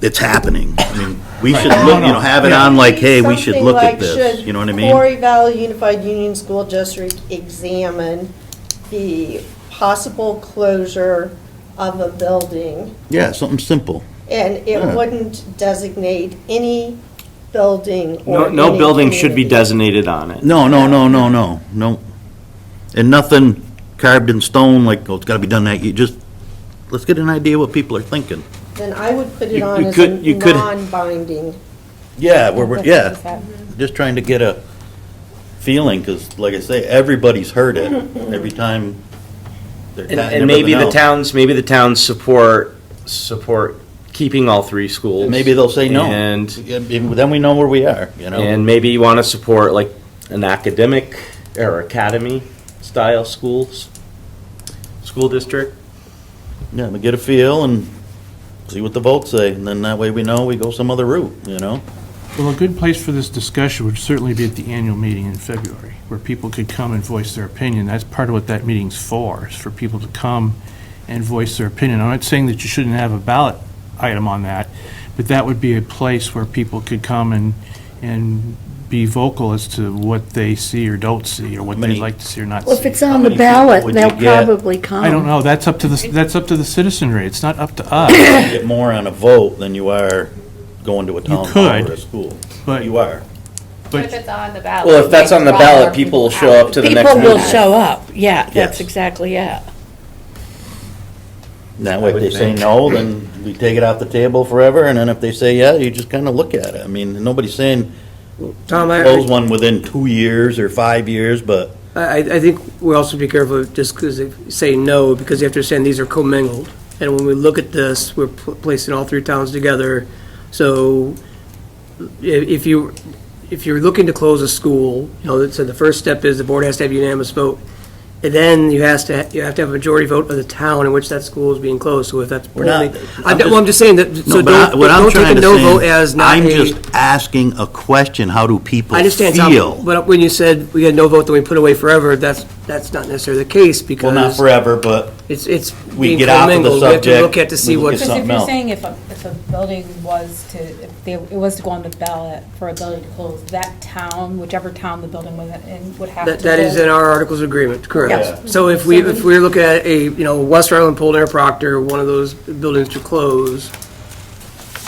it's happening. I mean, we should No, look, no. you know, have it on like, hey, we should Something look at like, this, should you know what I mean? Quarry Valley Unified Union School District examine the possible closure of a building? Yeah, something simple. And it Yeah. wouldn't designate any building No, or no any building should be community. designated on it. No. And nothing carved in stone, like, oh, it's gotta be done that, you just, let's get an idea what people are thinking. Then I would put it You- on you as could- a you could- non-binding. Yeah, yeah, just trying to get a feeling, because like I say, everybody's heard it every time. And maybe the towns support keeping all three schools. Maybe they'll say no. And, Then we know where we are, you know? and maybe you want to support like an academic or academy-style school district. Yeah, but get a feel and see what the votes say, and then that way we know we go some other route, you know? well, a good place for this discussion would certainly be at the annual meeting in February, where people could come and voice their opinion. That's part of what that meeting's for, is for people to come and voice their opinion. I'm not saying that you shouldn't have a ballot item on that, but that would be a place where people could come and be vocal as to what they see or don't see, or what Many- they'd like to see or not Well, if see. it's on the many people ballot, would they'll you get? probably come. I don't know, that's up to the citizenry, it's not up to us. You get more on a vote than you are going to a town hall or could, a school. but- You are. But if it's on the ballot. Well, if that's we on the draw ballot, more people will out. show up to the next People meeting. will show up, yeah, Yes. that's exactly it. That way, if they say no, then we take it off the table forever, and then if they say yeah, you just kind of look at it. I mean, nobody's saying Tom, close one within 2 years or 5 years, but I think we also be careful just because they say no, because you have to understand these are commingled. And when we look at this, we're placing all three towns together. So if you're looking to close a school, so the first step is the board has to have unanimous vote. And then you have to have a majority vote of the town in which that school is being closed. So if that's We're not- only, I'm just- I'm just saying that, so no, but what I'm don't trying take a to no say, vote as not I'm a. just asking a question, how do people I understand, Tom, feel? but when you said we had no vote, then we put away forever, that's not necessarily the case, because. Well, not forever, but It's we being get off of the commingled. We have to subject, look at to see we look what. at Because if something you're else. saying if a building was to, it was to go on the ballot for a building to close, that town, whichever town the building was in, would have to. That is vote. in our Articles of Agreement, correct. Yes. So if we're looking at West Rutland, Polden, or Proctor, one of those buildings to close,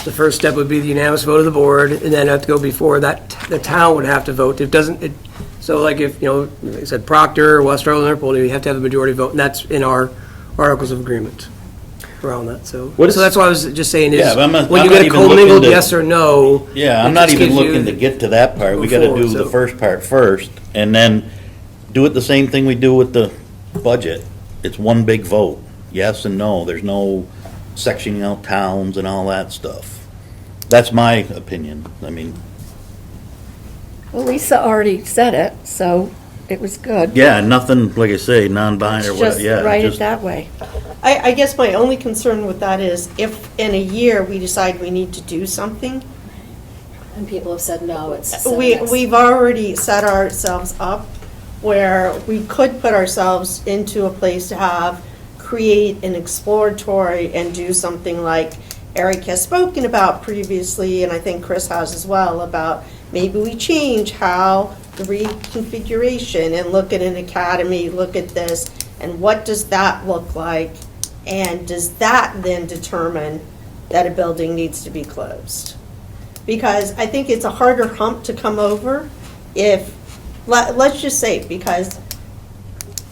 the first step would be the unanimous vote of the board, and then have to go before that, the town would have to vote. So like if, like I said, Proctor, West Rutland, or Polden, you have to have a majority vote, and that's in our Articles of Agreement around that, so. What is- So that's why I was just saying is, Yeah, but when I'm you not get a even looking commingled to- yes or no. Yeah, it I'm not just even gives you- looking to get to that part. We gotta Before, do the so- first part first, and then do it the same thing we do with the budget. It's one big vote, yes and no. There's no sectioning out towns and all that stuff. That's my opinion. I mean, Well, Lisa already said it, so it was good. yeah, nothing, like I say, non-binary or whatever, Just yeah. write it just- that way. I guess my only concern with that is if in a year we decide we need to do something, And people have said no, it's. we've already set ourselves up where we could put ourselves into a place to create an exploratory and do something like Eric has spoken about previously, and I think Chris has as well, about maybe we change how the reconfiguration and look at an academy, look at this, and what does that look like? And does that then determine that a building needs to be closed? Because I think it's a harder hump to come over if, let's just say, because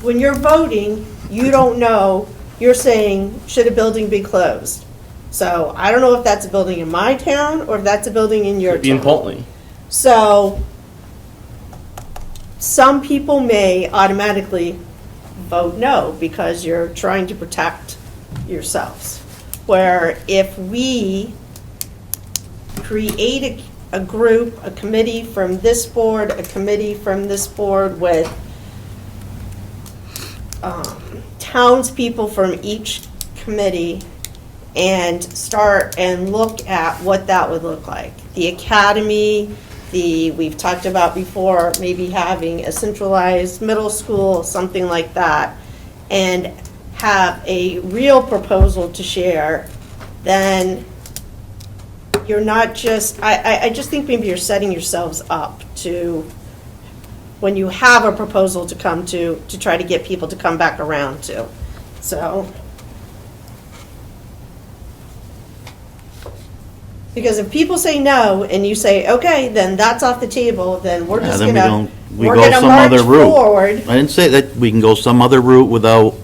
when you're voting, you don't know, you're saying, should a building be closed? So I don't know if that's a building in my town or if that's a building in your Could be in town. Polteny. So some people may automatically vote no because you're trying to protect yourselves. Where if we create a group, a committee from this board, a committee from this board with townspeople from each committee and start and look at what that would look like. The academy, we've talked about before, maybe having a centralized middle school, something like that, and have a real proposal to share, then you're not just, I just think maybe you're setting yourselves up to, when you have a proposal to come to try to get people to come back around to. So, because if people say no and you say, okay, then that's off the table, then we're Yeah, just then gonna, we we're go gonna some march other route. forward. I didn't say that, we can go some other route without,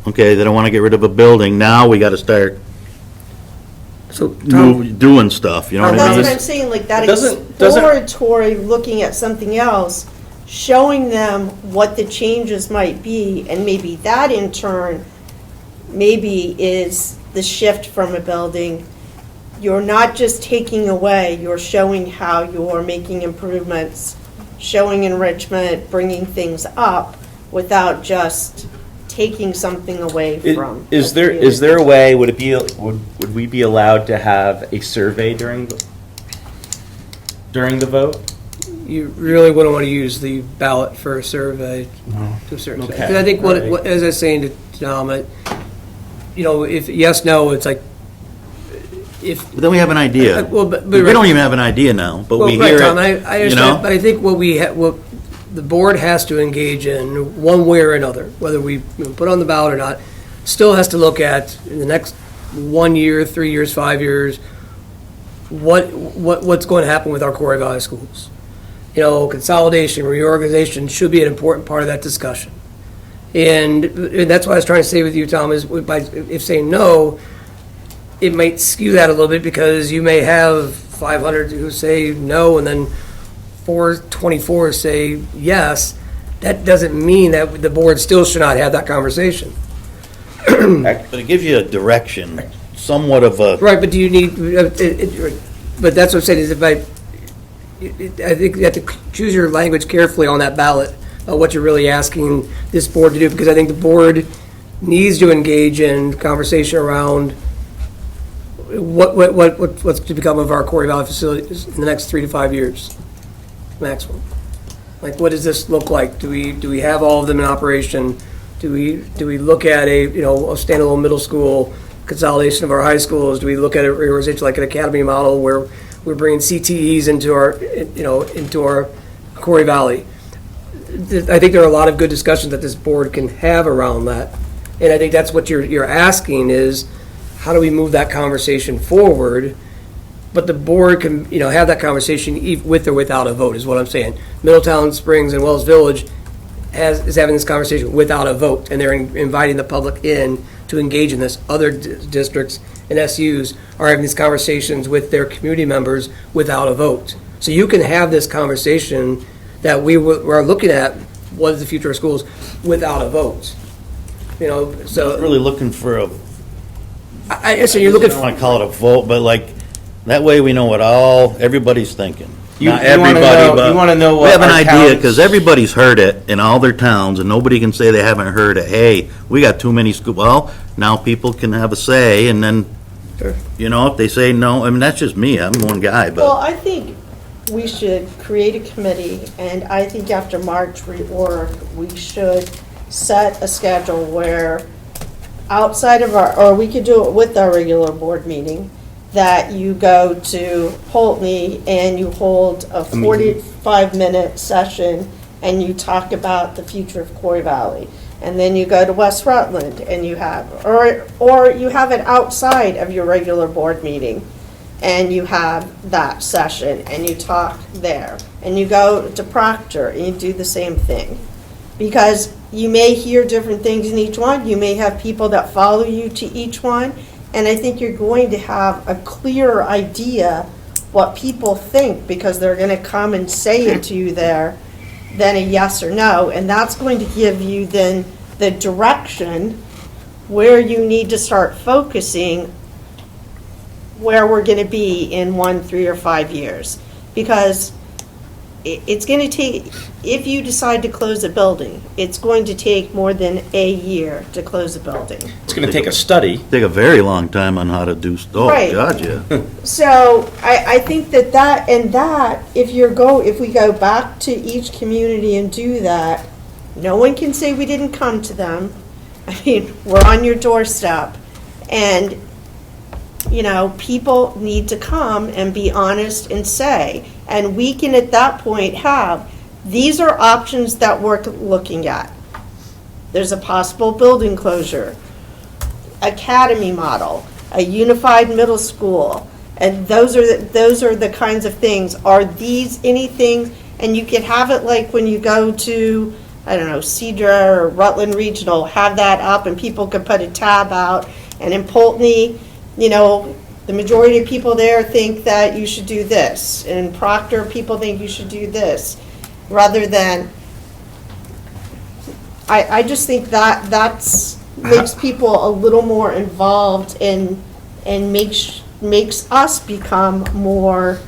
okay, they don't want to get rid of a building, now we got to start So, Tom, doing stuff, you know Well, what I that's mean? what I'm saying, like that Doesn't- exploratory, looking at something else, showing them what the changes might be, and maybe that in turn, maybe is the shift from a building. You're not just taking away, you're showing how you're making improvements, showing enrichment, bringing things up, without just taking something away from. Is there a way, would we be allowed to have a survey during the vote? you really wouldn't want to use the ballot for a survey to a certain extent. Okay, Because I think right. as I was saying to Tom, if yes, no, it's like, if. But then we have an idea. Well, but- We don't even have an idea now, but we Well, right, hear Tom, it, I you know? understand, but I think what the board has to engage in, one way or another, whether we put on the ballot or not, still has to look at, in the next 1 year, 3 years, 5 years, what's going to happen with our Corey Valley schools. You know, consolidation, reorganization should be an important part of that discussion. And that's what I was trying to say with you, Tom, is if saying no, it might skew that a little bit, because you may have 500 who say no, and then 424 say yes. That doesn't mean that the board still should not have that conversation. But it gives you a direction, somewhat of a, Right, but do you need, but that's what I'm saying, is I think you have to choose your language carefully on that ballot, what you're really asking this board to do, because I think the board needs to engage in conversation around what's to become of our Corey Valley facilities in the next 3 to 5 years, maximum. Like, what does this look like? Do we have all of them in operation? Do we look at a standalone middle school, consolidation of our high schools? Do we look at a reorganization like an academy model where we're bringing CTEs into our Corey Valley? I think there are a lot of good discussions that this board can have around that. And I think that's what you're asking is, how do we move that conversation forward? But the board can, have that conversation with or without a vote, is what I'm saying. Middletown Springs and Wells Village is having this conversation without a vote, and they're inviting the public in to engage in this. Other districts and SUs are having these conversations with their community members without a vote. So you can have this conversation that we're looking at, what is the future of schools, without a vote. So really looking for a, so you're looking I don't want to call it a vote, but like, that way we know what everybody's thinking. You- Not you wanna everybody, know- but you wanna know we what have an our idea, towns- because everybody's heard it in all their towns, and nobody can say they haven't heard it. Hey, we got too many schools. Well, now people can have a say, and then, if they say no, I mean, that's just me, I'm one guy, Well, but I think we should create a committee, and I think after March reorg, we should set a schedule where outside of or we could do it with our regular board meeting, that you go to Poultney and you hold a 45-minute session and you talk about the future of Corey Valley. And then you go to West Rutland and you have, or you have it outside of your regular board meeting and you have that session and you talk there. And you go to Proctor and you do the same thing. Because you may hear different things in each one. You may have people that follow you to each one. And I think you're going to have a clearer idea what people think, because they're going to come and say it to you there than a yes or no. And that's going to give you then the direction where you need to start focusing where we're going to be in 1, 3, or 5 years. Because it's going to take, if you decide to close a building, it's going to take more than a year to close a building. It's going to take a study. take a very long time on how to do, Right. God, yeah. So I think if we go back to each community and do that, no one can say we didn't come to them. I mean, we're on your doorstep. And, people need to come and be honest and say, and we can at that point have, these are options that we're looking at. There's a possible building closure, academy model, a unified middle school, and those are the kinds of things. Are these anything? And you could have it like when you go to, I don't know, Cedar or Rutland Regional, have that up and people could put a tab out. And in Poultney, the majority of people there think that you should do this. In Proctor, people think you should do this, rather than, I just think that's makes people a little more involved and makes us become more,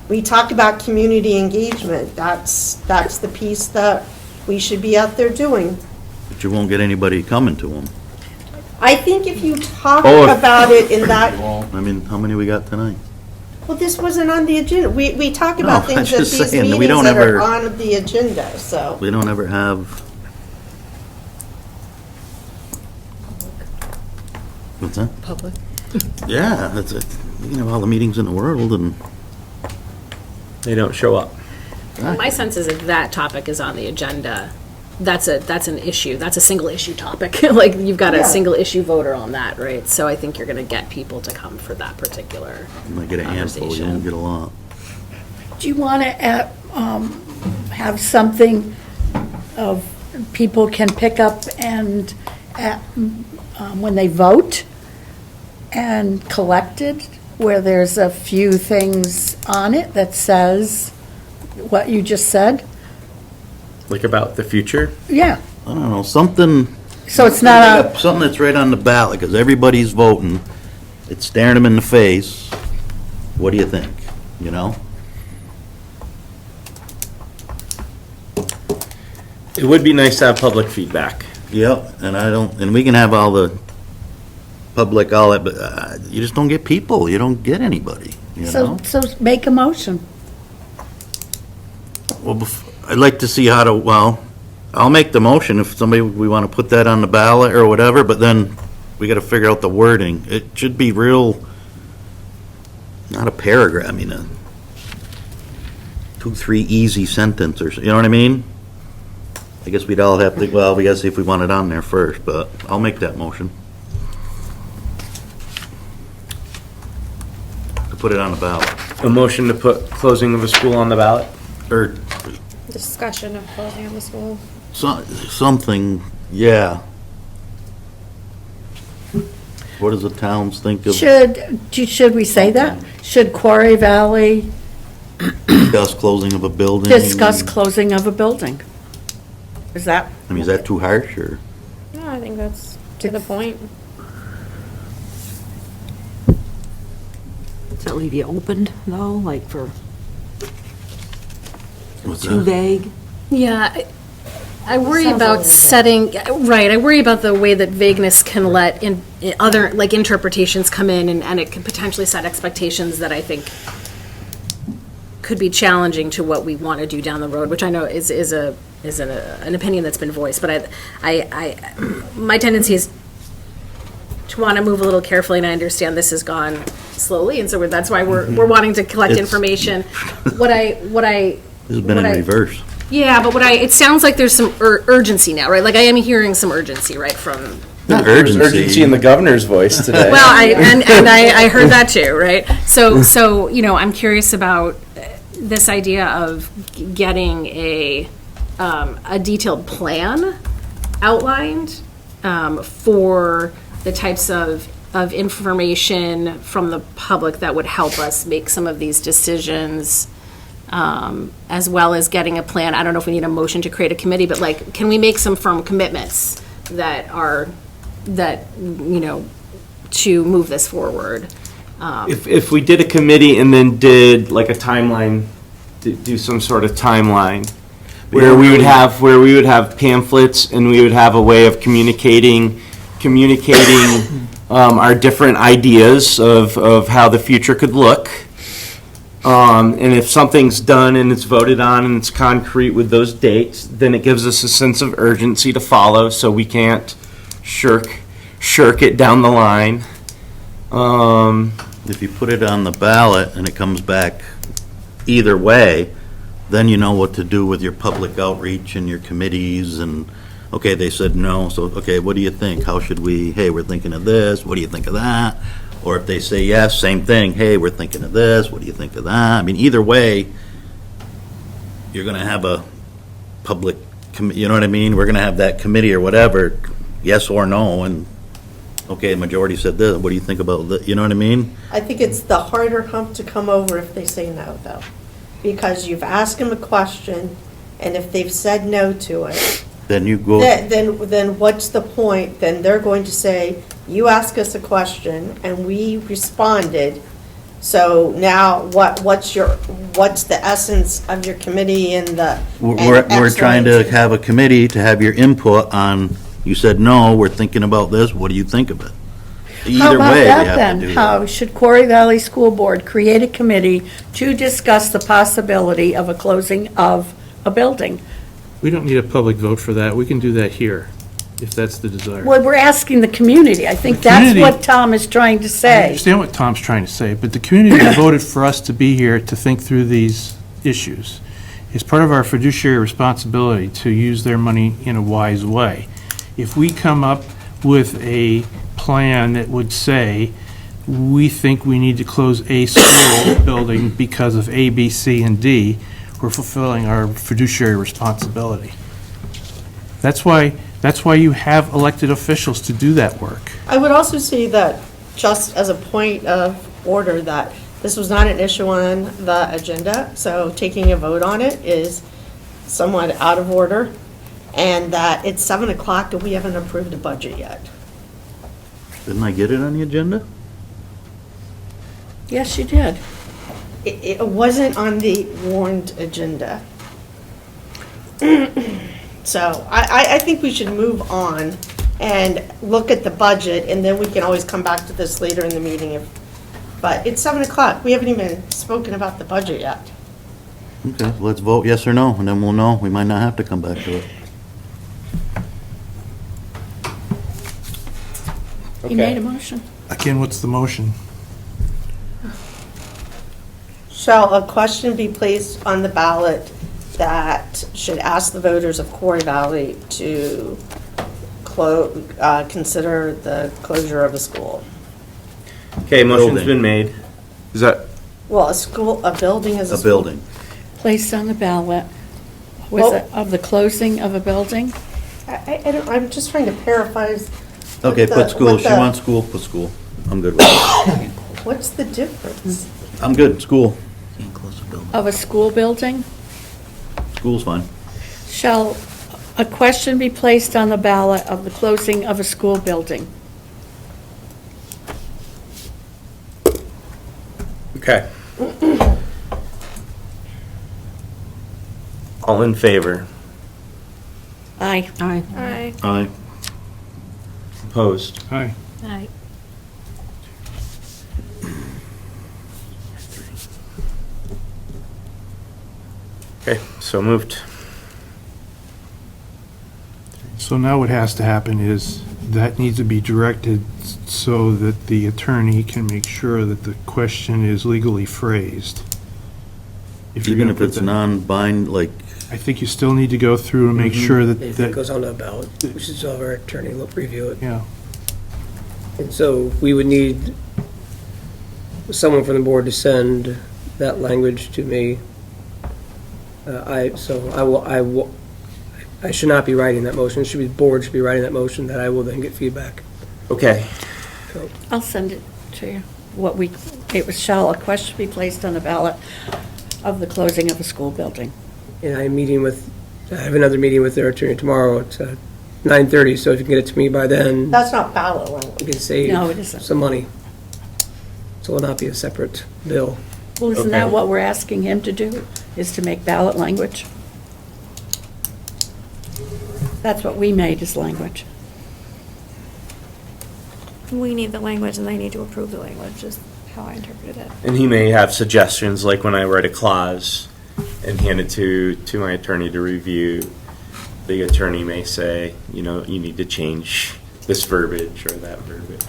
we talk about community engagement. That's the piece that we should be out there doing. But you won't get anybody coming to them. I think if you talk Oh, if- about it in that, I mean, how many we got tonight? well, this wasn't on the agenda. We talk about No, things I'm at just these saying, we meetings don't that ever- are on the agenda, so. We don't ever have. What's that? Public. Yeah, that's it. You can have all the meetings in the world and, They don't show up. My sense is if that topic is on the agenda, that's an issue, that's a single issue topic. Like, you've got a single issue voter on that, right? So I think you're gonna get people to come for that particular you might get a handful, you conversation. won't get a lot. Do you want to have something of, people can pick up and, when they vote, and collected, where there's a few things on it that says what you just said? Like about the future? Yeah, I don't know, something. so it's not a, Something that's right on the ballot, because everybody's voting, it's staring them in the face. What do you think, you know? It would be nice to have public feedback. Yep, and we can have all the public, all that, but you just don't get people, you don't get anybody, you know? so make a motion. Well, I'd like to see how to, well, I'll make the motion if we want to put that on the ballot or whatever, but then we got to figure out the wording. It should be real, not a paragraph, I mean, 2, 3 easy sentence or, you know what I mean? I guess we'd all have to, well, we got to see if we want it on there first, but I'll make that motion. To put it on the ballot. A motion to put closing of a school on the ballot? Or Discussion of closing of the school. something, yeah. What does the towns think of Should we say that? Should Quarry Valley discuss closing of a building? discuss closing of a building? Is that? I mean, is that too harsh, or? No, I think that's to the point. Does that leave you opened, though, like for What's too that? vague? Yeah, I worry Sounds a about little setting, right, I worry about the way that vagueness can let in other, like, interpretations come in, and it could potentially set expectations that I think could be challenging to what we want to do down the road, which I know is an opinion that's been voiced, but my tendency is to want to move a little carefully, and I understand this has gone slowly, and so that's why we're wanting to collect It's- information. This has been in reverse. Yeah, but it sounds like there's some urgency now, right? Like, I am hearing some urgency, right, from, Not Urgency in the governor's voice today. well, I heard that too, right? So, you know, I'm curious about this idea of getting a detailed plan outlined for the types of information from the public that would help us make some of these decisions, as well as getting a plan. I don't know if we need a motion to create a committee, but like, can we make some firm commitments that, you know, to move this forward? If we did a committee and then did like a timeline, do some sort of timeline, where we would have pamphlets and we would have a way of communicating our different ideas of how the future could look. And if something's done and it's voted on and it's concrete with those dates, then it gives us a sense of urgency to follow, so we can't shirk it down the line. If you put it on the ballot and it comes back either way, then you know what to do with your public outreach and your committees and, okay, they said no, so, okay, what do you think? How should we, hey, we're thinking of this, what do you think of that? Or if they say yes, same thing, hey, we're thinking of this, what do you think of that? I mean, either way, you're gonna have a public, you know what I mean? We're gonna have that committee or whatever, yes or no, and, okay, majority said this, what do you think about that, you know what I mean? I think it's the harder hump to come over if they say no, though. Because you've asked them a question, and if they've said no to it, Then you go, then what's the point? Then they're going to say, you asked us a question, and we responded, so now what's the essence of your committee and the? we're trying to have a committee to have your input on, you said no, we're thinking about this, what do you think of it? How Either about way, we that have then? to do How that. should Quarry Valley School Board create a committee to discuss the possibility of a closing of a building? We don't need a public vote for that. We can do that here. if that's the desire. Well, we're asking the community. I think that's community- what Tom is trying to I say. understand what Tom's trying to say, but the community voted for us to be here to think through these issues. It's part of our fiduciary responsibility to use their money in a wise way. If we come up with a plan that would say, we think we need to close a school building because of A, B, C, and D, we're fulfilling our fiduciary responsibility. That's why you have elected officials to do that work. I would also say that, just as a point of order, that this was not an issue on the agenda, so taking a vote on it is somewhat out of order, and that it's 7 o'clock and we haven't approved a budget yet. Didn't I get it on the agenda? Yes, you did. It wasn't on the warned agenda. So I think we should move on and look at the budget, and then we can always come back to this later in the meeting. But it's 7 o'clock. We haven't even spoken about the budget yet. Okay, let's vote yes or no, and then we'll know. We might not have to come back to it. He made a motion. Again, what's the motion? Shall a question be placed on the ballot that should ask the voters of Corey Valley to consider the closure of a school? Okay, motion's Building. been made. Is that, Well, a building is a A school. building. Placed on the ballot, was it of the closing of a building? I'm just trying to paraphrase. Okay, what put the- school. what She the- wants school, put school. I'm good with it. What's the difference? I'm good, school. Of a school building? School's fine. Shall a question be placed on the ballot of the closing of a school building? okay. All in favor? Aye. Aye. Aye. Aye. Opposed? Aye. Aye. Okay, so moved. So now what has to happen is, that needs to be directed so that the attorney can make sure that the question is legally phrased. If you're Even gonna if put it's that- non-bind, like, I think you still need to go through and make sure If that, it goes on the ballot, we should still have our attorney review it. yeah. And so we would need someone from the board to send that language to me. I should not be writing that motion. It should be, the board should be writing that motion, that I will then get feedback. Okay, I'll send it to you. It was shall a question be placed on the ballot of the closing of a school building? And I have another meeting with their attorney tomorrow at 9:30, so if you can get it to me by then, That's not ballot language. you can save No, it isn't. some money. So it'll not be a separate bill. Well, isn't that Okay. what we're asking him to do, is to make ballot language? That's what we made as language. We need the language and they need to approve the language, is how I interpreted it. and he may have suggestions, like when I write a clause and hand it to my attorney to review, the attorney may say, you need to change this verbiage or that verbiage.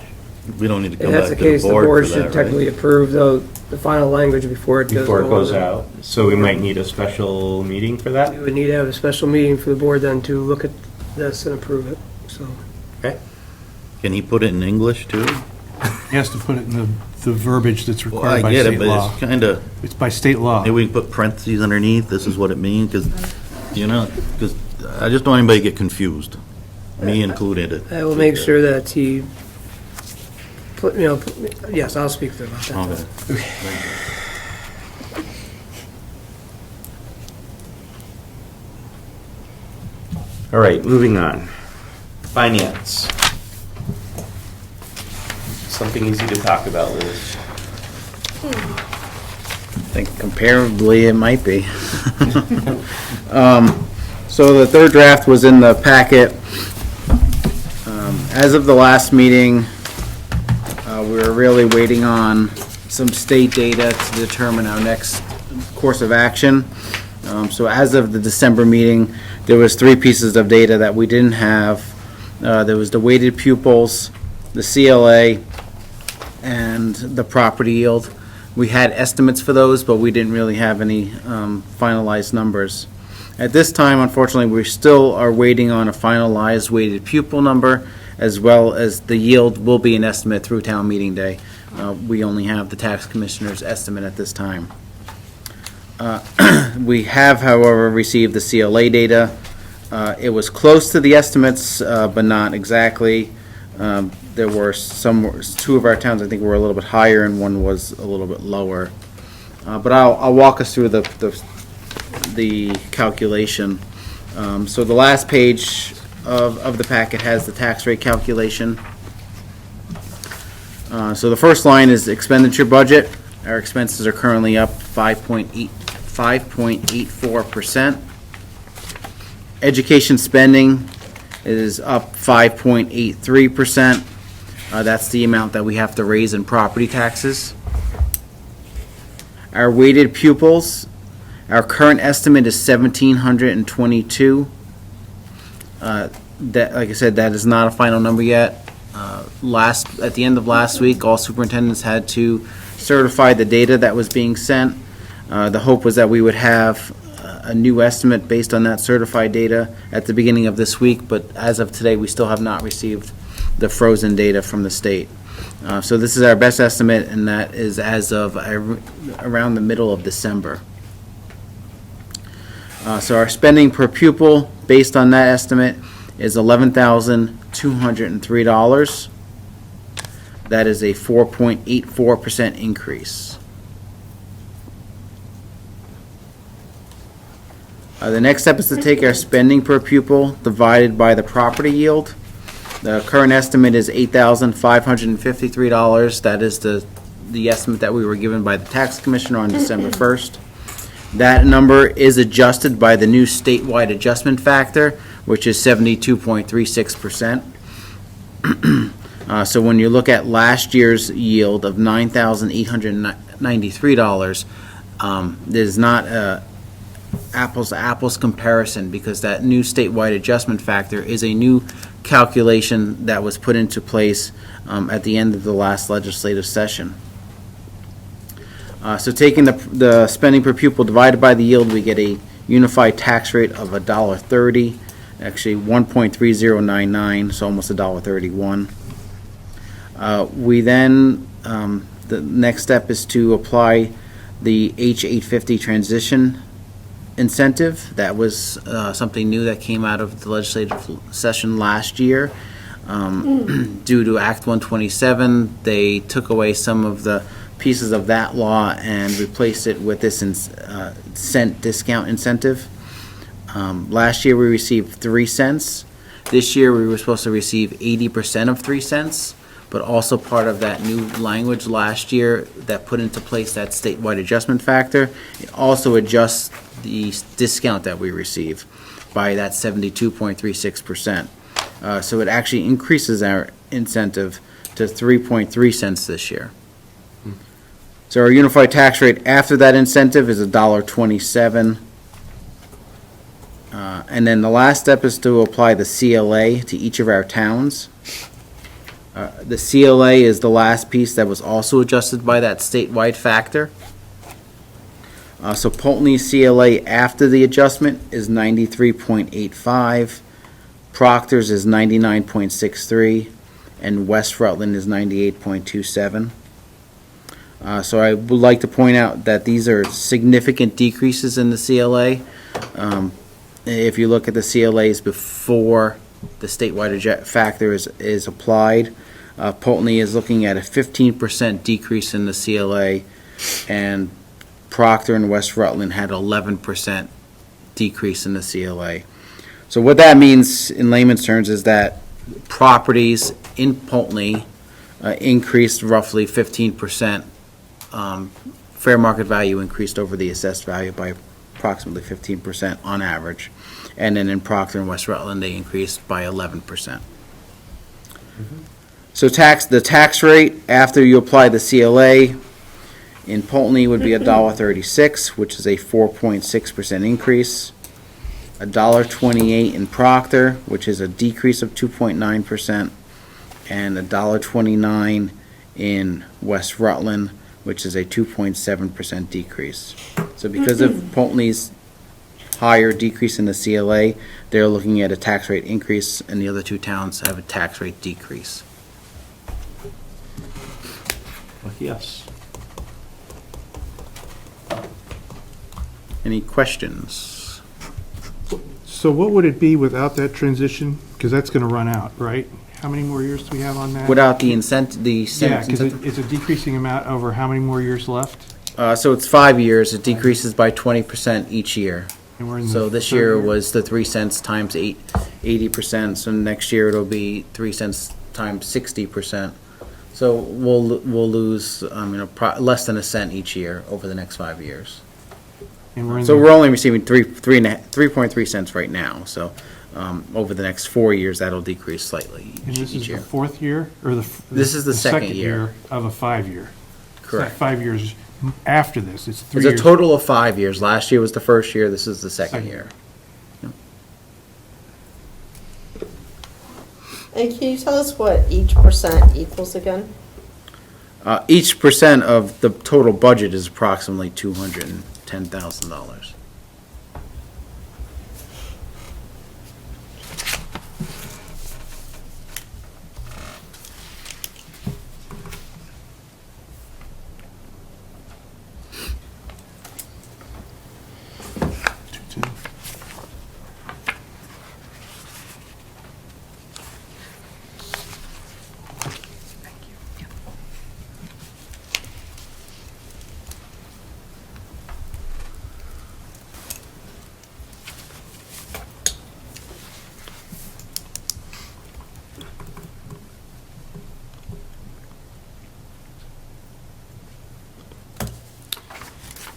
we don't need to If come that's back the to case, the the board board for should that, technically right? approve the final language before it goes. Before it goes on. out, so we might need a special meeting for that? We would need to have a special meeting for the board then to look at this and approve it, so. Can he put it in English too? He has to put it in the verbiage that's Well, required I by get it, state but law. it's kinda, It's by state law. maybe we can put parentheses underneath, this is what it means, because, because I just don't want anybody to get confused. Me included. I will make sure that he yes, I'll speak to him about that. Okay. All right, moving on. Finance. Something easy to talk about, Liz. I think comparably it might be. So the third draft was in the packet. As of the last meeting, we were really waiting on some state data to determine our next course of action. So as of the December meeting, there was 3 pieces of data that we didn't have. There was the weighted pupils, the CLA, and the property yield. We had estimates for those, but we didn't really have any finalized numbers. At this time, unfortunately, we still are waiting on a finalized weighted pupil number, as well as the yield will be an estimate through town meeting day. We only have the tax commissioner's estimate at this time. We have, however, received the CLA data. It was close to the estimates, but not exactly. There were two of our towns, I think, were a little bit higher, and one was a little bit lower. But I'll walk us through the calculation. So the last page of the packet has the tax rate calculation. So the first line is expenditure budget. Our expenses are currently up 5.84%. Education spending is up 5.83%. That's the amount that we have to raise in property taxes. Our weighted pupils, our current estimate is 1,722. That, like I said, that is not a final number yet. At the end of last week, all superintendents had to certify the data that was being sent. The hope was that we would have a new estimate based on that certified data at the beginning of this week, but as of today, we still have not received the frozen data from the state. So this is our best estimate, and that is as of around the middle of December. So our spending per pupil, based on that estimate, is $11,203. That is a 4.84% increase. The next step is to take our spending per pupil divided by the property yield. The current estimate is $8,553. That is the estimate that we were given by the tax commissioner on December 1st. That number is adjusted by the new statewide adjustment factor, which is 72.36%. So when you look at last year's yield of $9,893, there's not a apples-to-apples comparison, because that new statewide adjustment factor is a new calculation that was put into place at the end of the last legislative session. So taking the spending per pupil divided by the yield, we get a unified tax rate of $1.30, actually 1.3099, so almost $1.31. We then, the next step is to apply the H-850 transition incentive. That was something new that came out of the legislative session last year. Due to Act 127, they took away some of the pieces of that law and replaced it with this cent discount incentive. Last year we received 3 cents. This year we were supposed to receive 80% of 3 cents, but also part of that new language last year that put into place that statewide adjustment factor, it also adjusts the discount that we receive by that 72.36%. So it actually increases our incentive to 3.3 cents this year. So our unified tax rate after that incentive is $1.27. And then the last step is to apply the CLA to each of our towns. The CLA is the last piece that was also adjusted by that statewide factor. So Poultney's CLA after the adjustment is 93.85, Proctor's is 99.63, and West Rutland is 98.27. So I would like to point out that these are significant decreases in the CLA. If you look at the CLAs before the statewide factor is applied, Poultney is looking at a 15% decrease in the CLA, and Proctor and West Rutland had 11% decrease in the CLA. So what that means in layman's terms is that properties in Poultney increased roughly 15%. Fair market value increased over the assessed value by approximately 15% on average. And then in Proctor and West Rutland, they increased by 11%. So the tax rate after you apply the CLA in Poultney would be $1.36, which is a 4.6% increase. $1.28 in Proctor, which is a decrease of 2.9%, and $1.29 in West Rutland, which is a 2.7% decrease. So because of Pulteney's higher decrease in the CLA, they're looking at a tax rate increase, and the other two towns have a tax rate decrease. Yes. Any questions? So what would it be without that transition? Because that's going to run out, right? How many more years do we have on that? Without the incentive, Yeah, because it's a decreasing amount over how many more years left? so it's 5 years, it decreases by 20% each year. And we're in the So this third year was the 3 cents times 80%, so next year it'll be 3 cents times 60%. So we'll lose, less than a cent each year over the next 5 years. And we're in So the- we're only receiving 3.3 cents right now, so, over the next 4 years, that'll decrease slightly And this is each the year. fourth year, or This is the second year. of a 5-year? It's not Correct. 5 years after this, it's 3 It's a years. total of 5 years. Last year was the first year, this is the second year. And can you tell us what each percent equals again? Each percent of the total budget is approximately $210,000.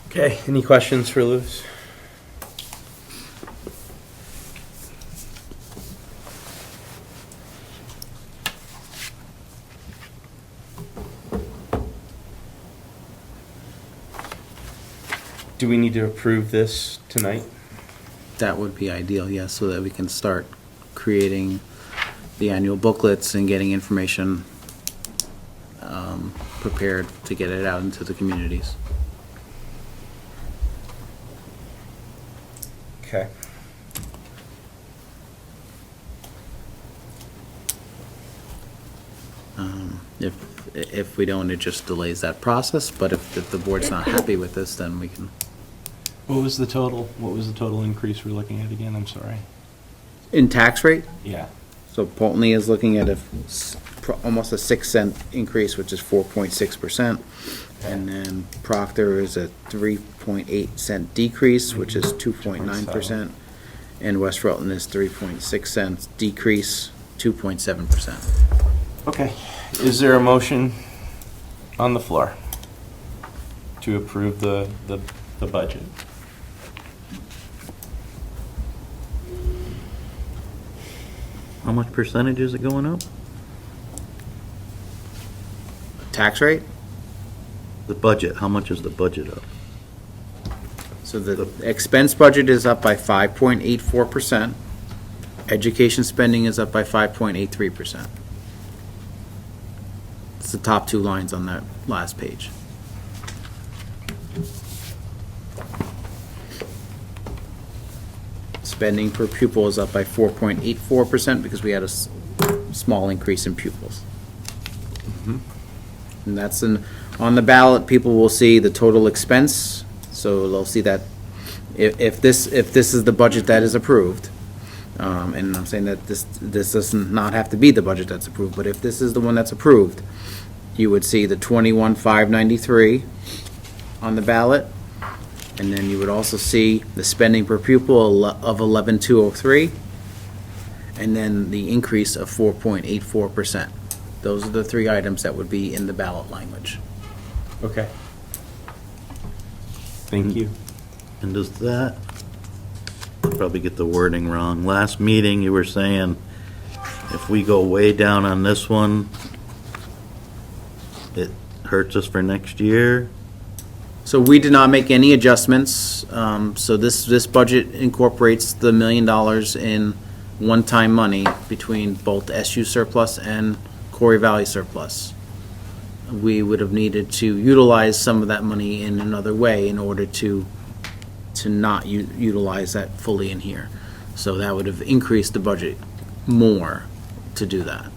Okay, any questions for Lewis? Do we need to approve this tonight? That would be ideal, yes, so that we can start creating the annual booklets and getting information prepared to get it out into the communities. Okay. If we don't, it just delays that process, but if the board's not happy with this, then we can. What was the total increase we're looking at again? I'm sorry. In tax rate, Yeah. so Pulteney is looking at almost a 6 cent increase, which is 4.6%. And then Proctor is a 3.8 cent decrease, which is 2.9%. And West Rutland is 3.6 cents decrease, 2.7%. Okay. Is there a motion on the floor to approve the budget? How much percentage is it going up? Tax rate, The budget, how much is the budget up? so the expense budget is up by 5.84%. Education spending is up by 5.83%. It's the top two lines on that last page. Spending per pupil is up by 4.84% because we had a small increase in pupils. And that's on the ballot, people will see the total expense, so they'll see that if this is the budget that is approved, and I'm saying that this does not have to be the budget that's approved, but if this is the one that's approved, you would see the 21,593 on the ballot, and then you would also see the spending per pupil of 11,203, and then the increase of 4.84%. Those are the three items that would be in the ballot language. Okay. Thank you. And does that, I'll probably get the wording wrong. Last meeting, you were saying if we go way down on this one, it hurts us for next year? So we did not make any adjustments. So this budget incorporates the $1 million in one-time money between both SU surplus and Corey Valley surplus. We would have needed to utilize some of that money in another way in order to not utilize that fully in here. So that would have increased the budget more to do that.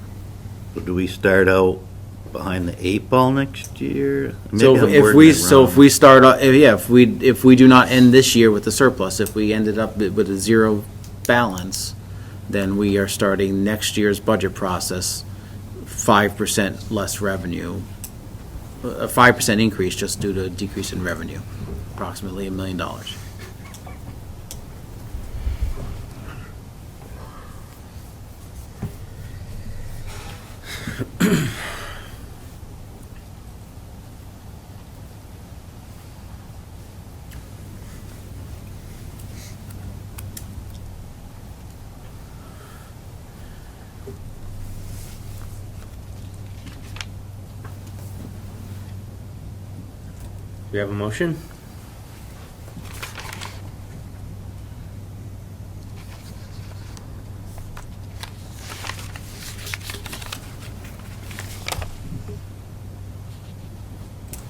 Do we start out behind the 8 ball next year? Maybe So I'm if wording we, it so if wrong. we start, if we do not end this year with the surplus, if we ended up with a zero balance, then we are starting next year's budget process 5% less revenue, a 5% increase just due to a decrease in revenue, approximately $1 million. Do we have a motion?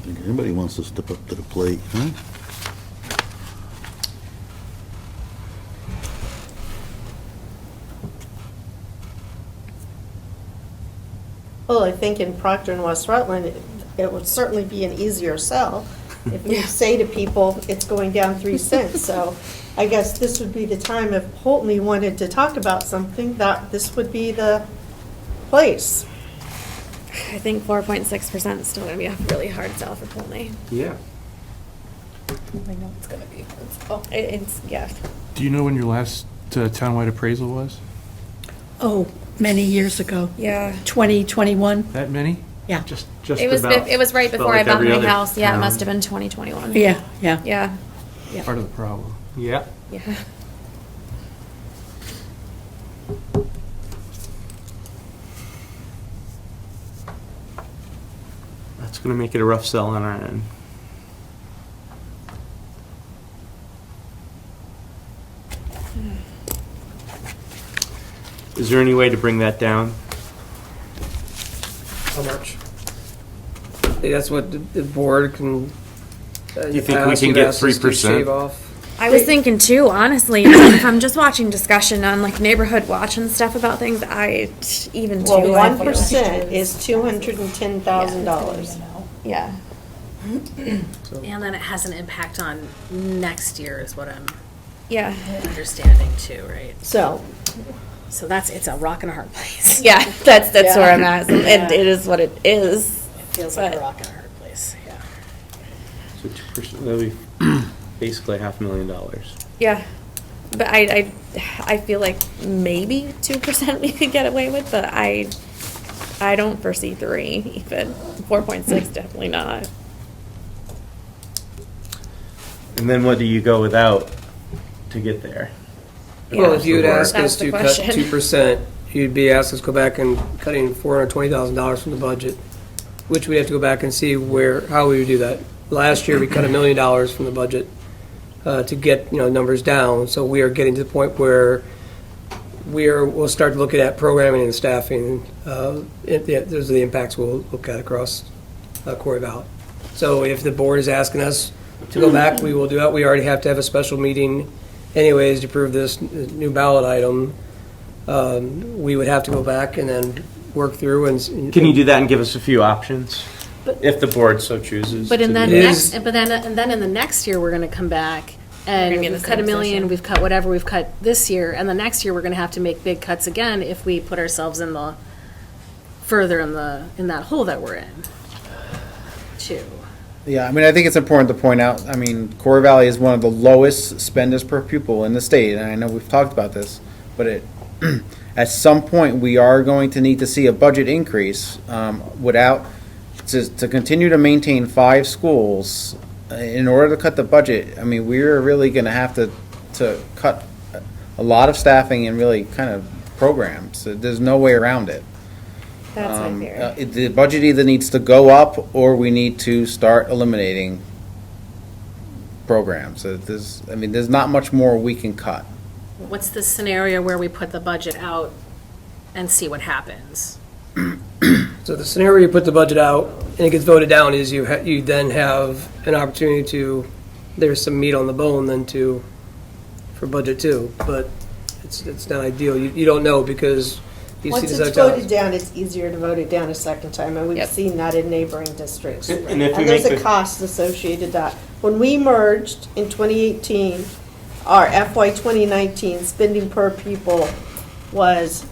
Think anybody wants to step up to the plate, huh? Well, I think in Proctor and West Rutland, it would certainly be an easier sell if we say to people, it's going down 3 cents. So I guess this would be the time if Pulteney wanted to talk about something, that this would be the place. I think 4.6% is still going to be a really hard sell for Pulteney. Yeah. I know it's gonna be. It's, yeah. Do you know when your last townwide appraisal was? Oh, many years ago, Yeah. 2021. That many? Yeah. Just It was, about. it was right Felt before like I bought every my other house. Yeah, it town. must have been 2021. Yeah, yeah. Yeah, Part of the problem. Yeah. yeah. That's gonna make it a rough sell on our end. Is there any way to bring that down? How much? I think that's what the board can. Do you think we can get 3%? Shave off. I was thinking too, honestly, if I'm just watching discussion on like Neighborhood Watch and stuff about things, even Well, too, I 1% is $210,000. yeah. And then it has an impact on next year is what I'm understanding too, right? So, So it's a rock and a hard place. Yeah, that's where I'm at, and it is what it is. It feels like a rock and a hard place, yeah. So 2%, that'll be basically $500,000. Yeah, but I feel like maybe 2% we could get away with, but I don't foresee 3 even. 4.6 definitely not. And then what do you go without to get there? Well, if you would ask That's us the to cut question. 2%, you'd be asked us to go back and cutting $420,000 from the budget, which we'd have to go back and see how we would do that. Last year, we cut $1 million from the budget to get, numbers down. So we are getting to the point where we'll start looking at programming and staffing. Those are the impacts we'll look at across Corey Valley. So if the board is asking us to go back, we will do that. We already have to have a special meeting anyways to approve this new ballot item. We would have to go back and then work through and. Can you do that and give us a few options? If the board so chooses. But in to that do that. then in the next year, we're gonna come back and gonna be in the we've cut same $1 million, position. we've cut whatever we've cut this year, and the next year, we're gonna have to make big cuts again if we put ourselves further in that hole that we're in, too. Yeah, I mean, I think it's important to point out, I mean, Corey Valley is one of the lowest spenders per pupil in the state, and I know we've talked about this, but at some point, we are going to need to see a budget increase to continue to maintain 5 schools. In order to cut the budget, I mean, we're really going to have to cut a lot of staffing and really kind of programs. There's no way around it. That's my theory. The budget either needs to go up or we need to start eliminating programs. There's not much more we can cut. What's the scenario where we put the budget out and see what happens? So the scenario you put the budget out and it gets voted down is you then have an opportunity to, there's some meat on the bone then for budget two, but it's not ideal. You don't know because you see Once this it's voted down, it's easier to vote it down a second time, and we've Yep. seen that in neighboring districts. And if we And there's make a the- cost associated that. When we merged in 2018, our FY 2019 spending per pupil was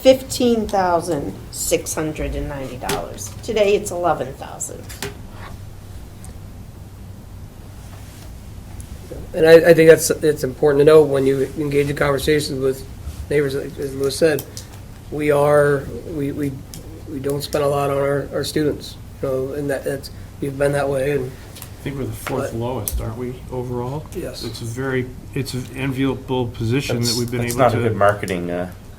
$15,690. Today, it's $11,000. And I think it's important to know when you engage in conversations with neighbors, as Louis said, we don't spend a lot on our students, and we've been that way, and I think we're the fourth But- lowest, aren't we, overall? yes. It's an enviable position that we've been able That's to. not a good marketing,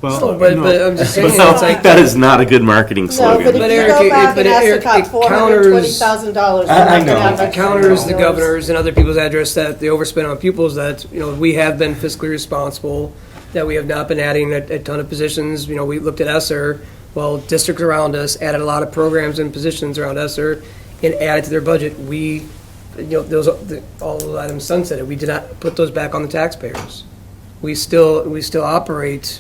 Well, No, but no. I'm just saying, no, it's like, that is not a good marketing No, but slogan. if But you Eric, go back but and ask to Eric, cut it counters- $420,000, we're I not know. gonna have it that. counters the $420,000. governors and other people's address that they overspend on pupils, that, we have been fiscally responsible, that we have not been adding a ton of positions. We looked at ESSER, well, districts around us added a lot of programs and positions around ESSER and added to their budget. All those items sunsetted. We did not put those back on the taxpayers. We still operate,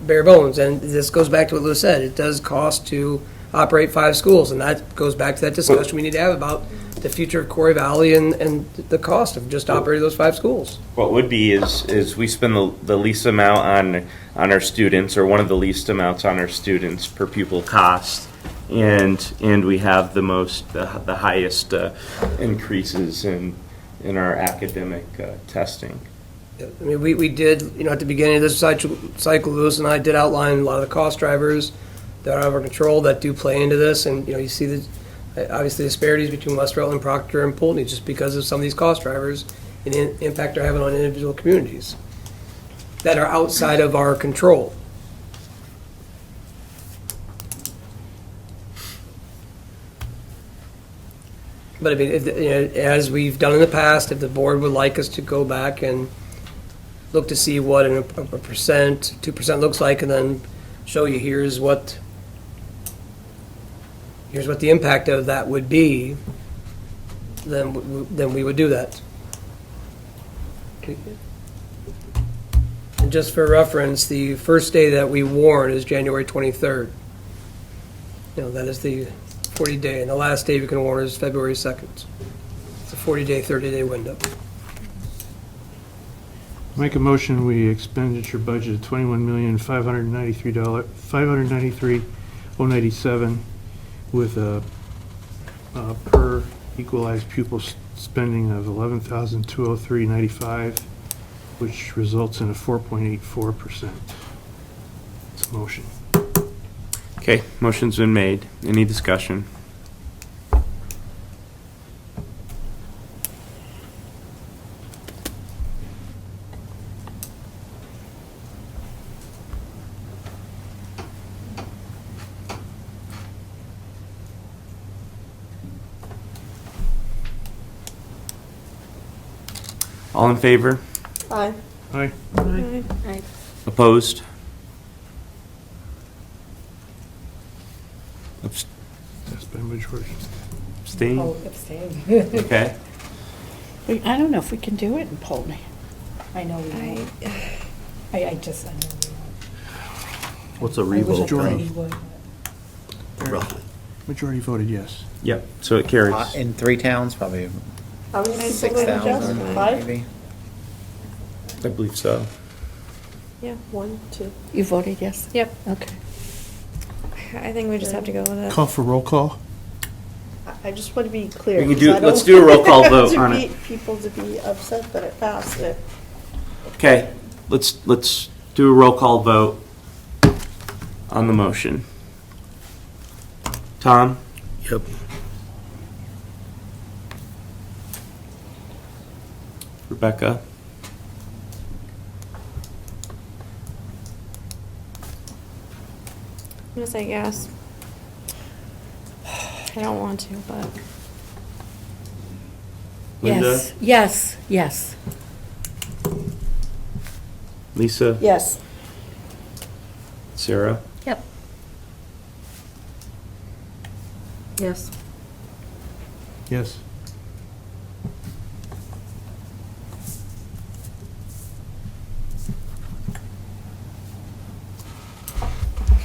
bare bones. And this goes back to what Lou said. It does cost to operate 5 schools, and that goes back to that discussion we need to have about the future of Corey Valley and the cost of just operating those 5 schools. What would be is we spend the least amount on our students, or one of the least amounts on our students per pupil cost, and we have the highest increases in our academic testing. I mean, we did, at the beginning of this cycle, Lewis and I did outline a lot of the cost drivers that are out of our control that do play into this, and, you see the, obviously disparities between West Rutland, Proctor, and Poultney, just because of some of these cost drivers and the impact they're having on individual communities that are outside of our control. But I mean, as we've done in the past, if the board would like us to go back and look to see what a percent, 2% looks like, and then show you here's what the impact of that would be, then we would do that. And just for reference, the first day that we warn is January 23rd. That is the 40-day, and the last day we can warn is February 2nd. It's a 40-day, 30-day window. Make a motion, we expenditure budget of $21,593,097 with a per equalized pupil spending of $11,203.95, which results in a 4.84%. It's a motion. Okay, motion's been made. Any discussion? All in favor? Aye. Aye. Opposed? Abs- That's by majority. Abstain? abstain. Okay. I don't know if we can do it in Poultney. I know we won't. I know we won't. What's a I wish I revote thought rate, we would. roughly? Majority voted yes. Yep, so it carries. In 3 towns, probably How many people live in 6,000, Jessup? 5? maybe. I believe so. Yeah, 1, 2. You voted yes? Yep. Okay. I think we just have to go with it. Call for roll call? I just want to be clear. We can 'cause do- I don't let's do a roll call want vote to on be- it. People to be upset that it passed it. Okay, let's do a roll call vote on the motion. Tom? Yep. Rebecca? I'm gonna say yes. I don't want to, but Linda? Yes, yes. Lisa? Yes. Sarah? Yep. Yes. Yes.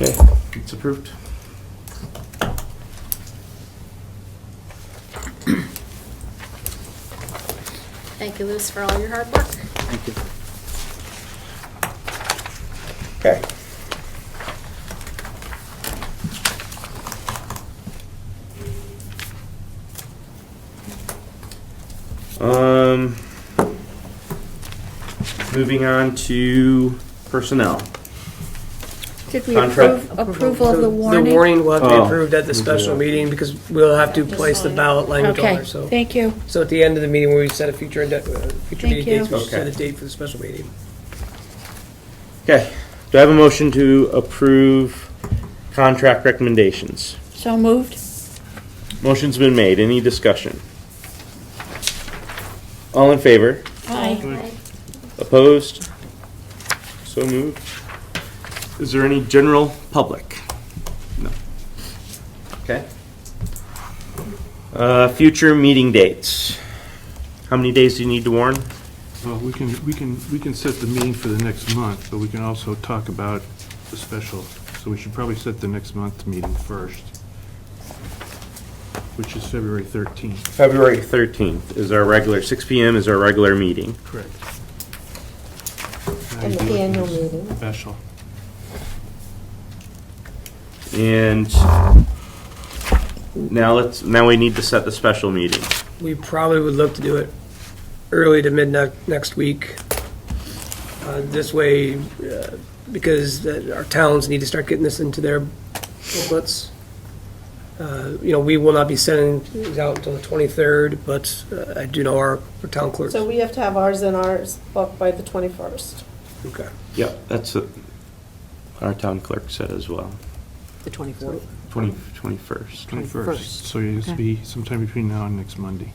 Okay, it's approved. Thank you, Liz, for all your hard work. Okay. Moving on to personnel. Did we Contract. approve approval of the The warning? warning will have to be Oh. approved at the special meeting because we'll have to place the ballot language on Okay, there, so. thank you. So at the end of the meeting, when we set a future Thank meeting you. dates, we should set Okay. a date for the special meeting. Okay, do I have a motion to approve contract recommendations? So moved? Motion's been made, any discussion? All in favor? Aye. Opposed? So moved. Is there any general public? No. Okay. Future meeting dates. How many days do you need to warn? Well, we can set the meeting for the next month, but we can also talk about the special. So we should probably set the next month's meeting first, which is February 13th. February 13th is our regular, 6 PM is our regular meeting. Correct. Now And you the do it annual as meeting. Special. And now we need to set the special meeting. We probably would look to do it early to mid next week. This way, because our towns need to start getting this into their booklets. We will not be sending these out until the 23rd, but I do know our town clerks. So we have to have ours in ours booked by the 21st. Okay. Yep, that's what our town clerk said as well. The 24th. 21st. 21st. So it's Okay. be sometime between now and next Monday.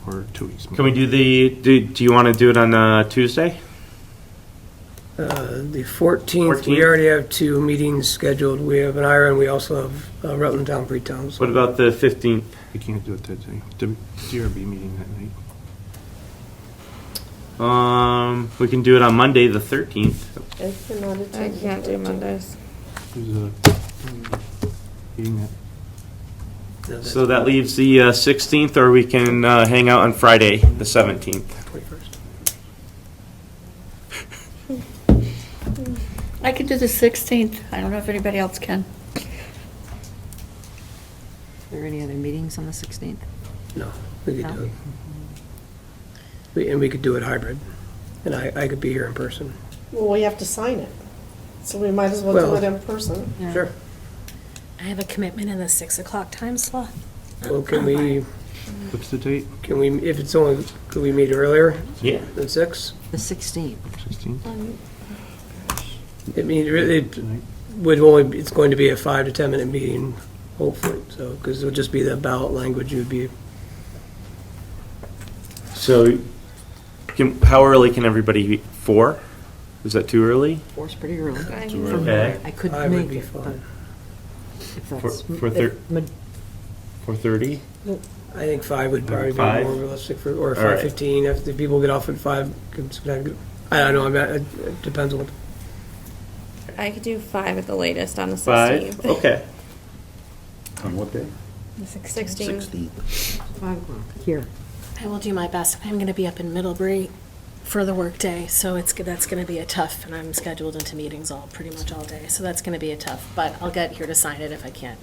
Or 2 weeks. Can we do do you want to do it on Tuesday? The 14th, 14th? we already have 2 meetings scheduled. We have an IRA and we also have Rutland Town Pre-Towns. What about the 15th? We can't do it that day. The DRB meeting that night. We can do it on Monday, the 13th. I cannot attend. I can't do Mondays. There's a meeting that So that leaves the 16th, or we can hang out on Friday, the 17th. 21st. I could do the 16th. I don't know if anybody else can. Are there any other meetings on the 16th? No, we could No? do it. And we could do it hybrid. And I could be here in person. Well, we have to sign it. So we might as well Well- do it in person. Yeah. Sure. I have a commitment in the 6 o'clock time slot. Well, can we, What's the date? if it's only, could we meet earlier Yeah. than 6? The 16th. 16th? I mean, it Tonight? would only, it's going to be a 5 to 10 minute meeting, hopefully, so, because it'll just be the ballot language you would be, So, how early can everybody be? 4? Is that too early? 4's pretty early. Okay. I could 5 would make be it, but fine. if that's. For thir- if ma- 4:30? I think 5 would probably be 5? more realistic for, or All right. 5:15, if the people get off at 5, I don't know, I mean, it depends on what. I could do 5 at the latest on the 5? 16th. Okay. On what day? 16th. 5 o'clock. Here. I will do my best. I'm going to be up in Middlebury for the workday, so that's going to be a tough, and I'm scheduled into meetings pretty much all day, so that's going to be a tough, but I'll get here to sign it if I can't.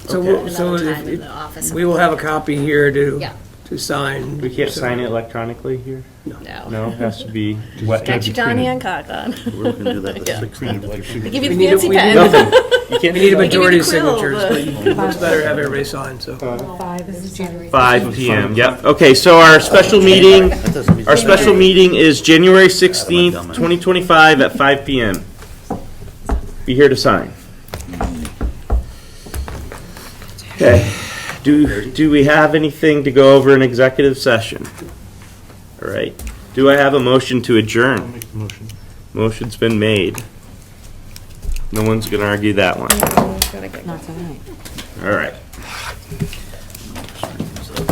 So, Okay. so Another time in if- the office. we will have a copy here Yeah. to sign. We can't so- sign it electronically here? No. No, it has to be wet. Get your Johnny Hancock on. We're gonna do that the Yeah. 16th. They give you We the need a- fancy we need pen. Nothing. You can't We need a do that. majority of Give me the quill, signatures, but it's better to have everybody sign, so. 5 is January. 5 PM, yep. Okay, so our special meeting, is January 16th, 2025 at 5 PM. Be here to sign. Okay, Do we have anything to go over in executive session? All right. Do I have a motion to I'll adjourn? make the motion. Motion's been made. No one's going to argue that one. Gotta get Not tonight. All right.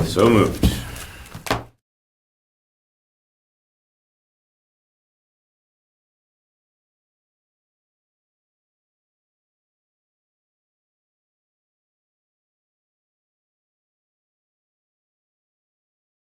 So moved.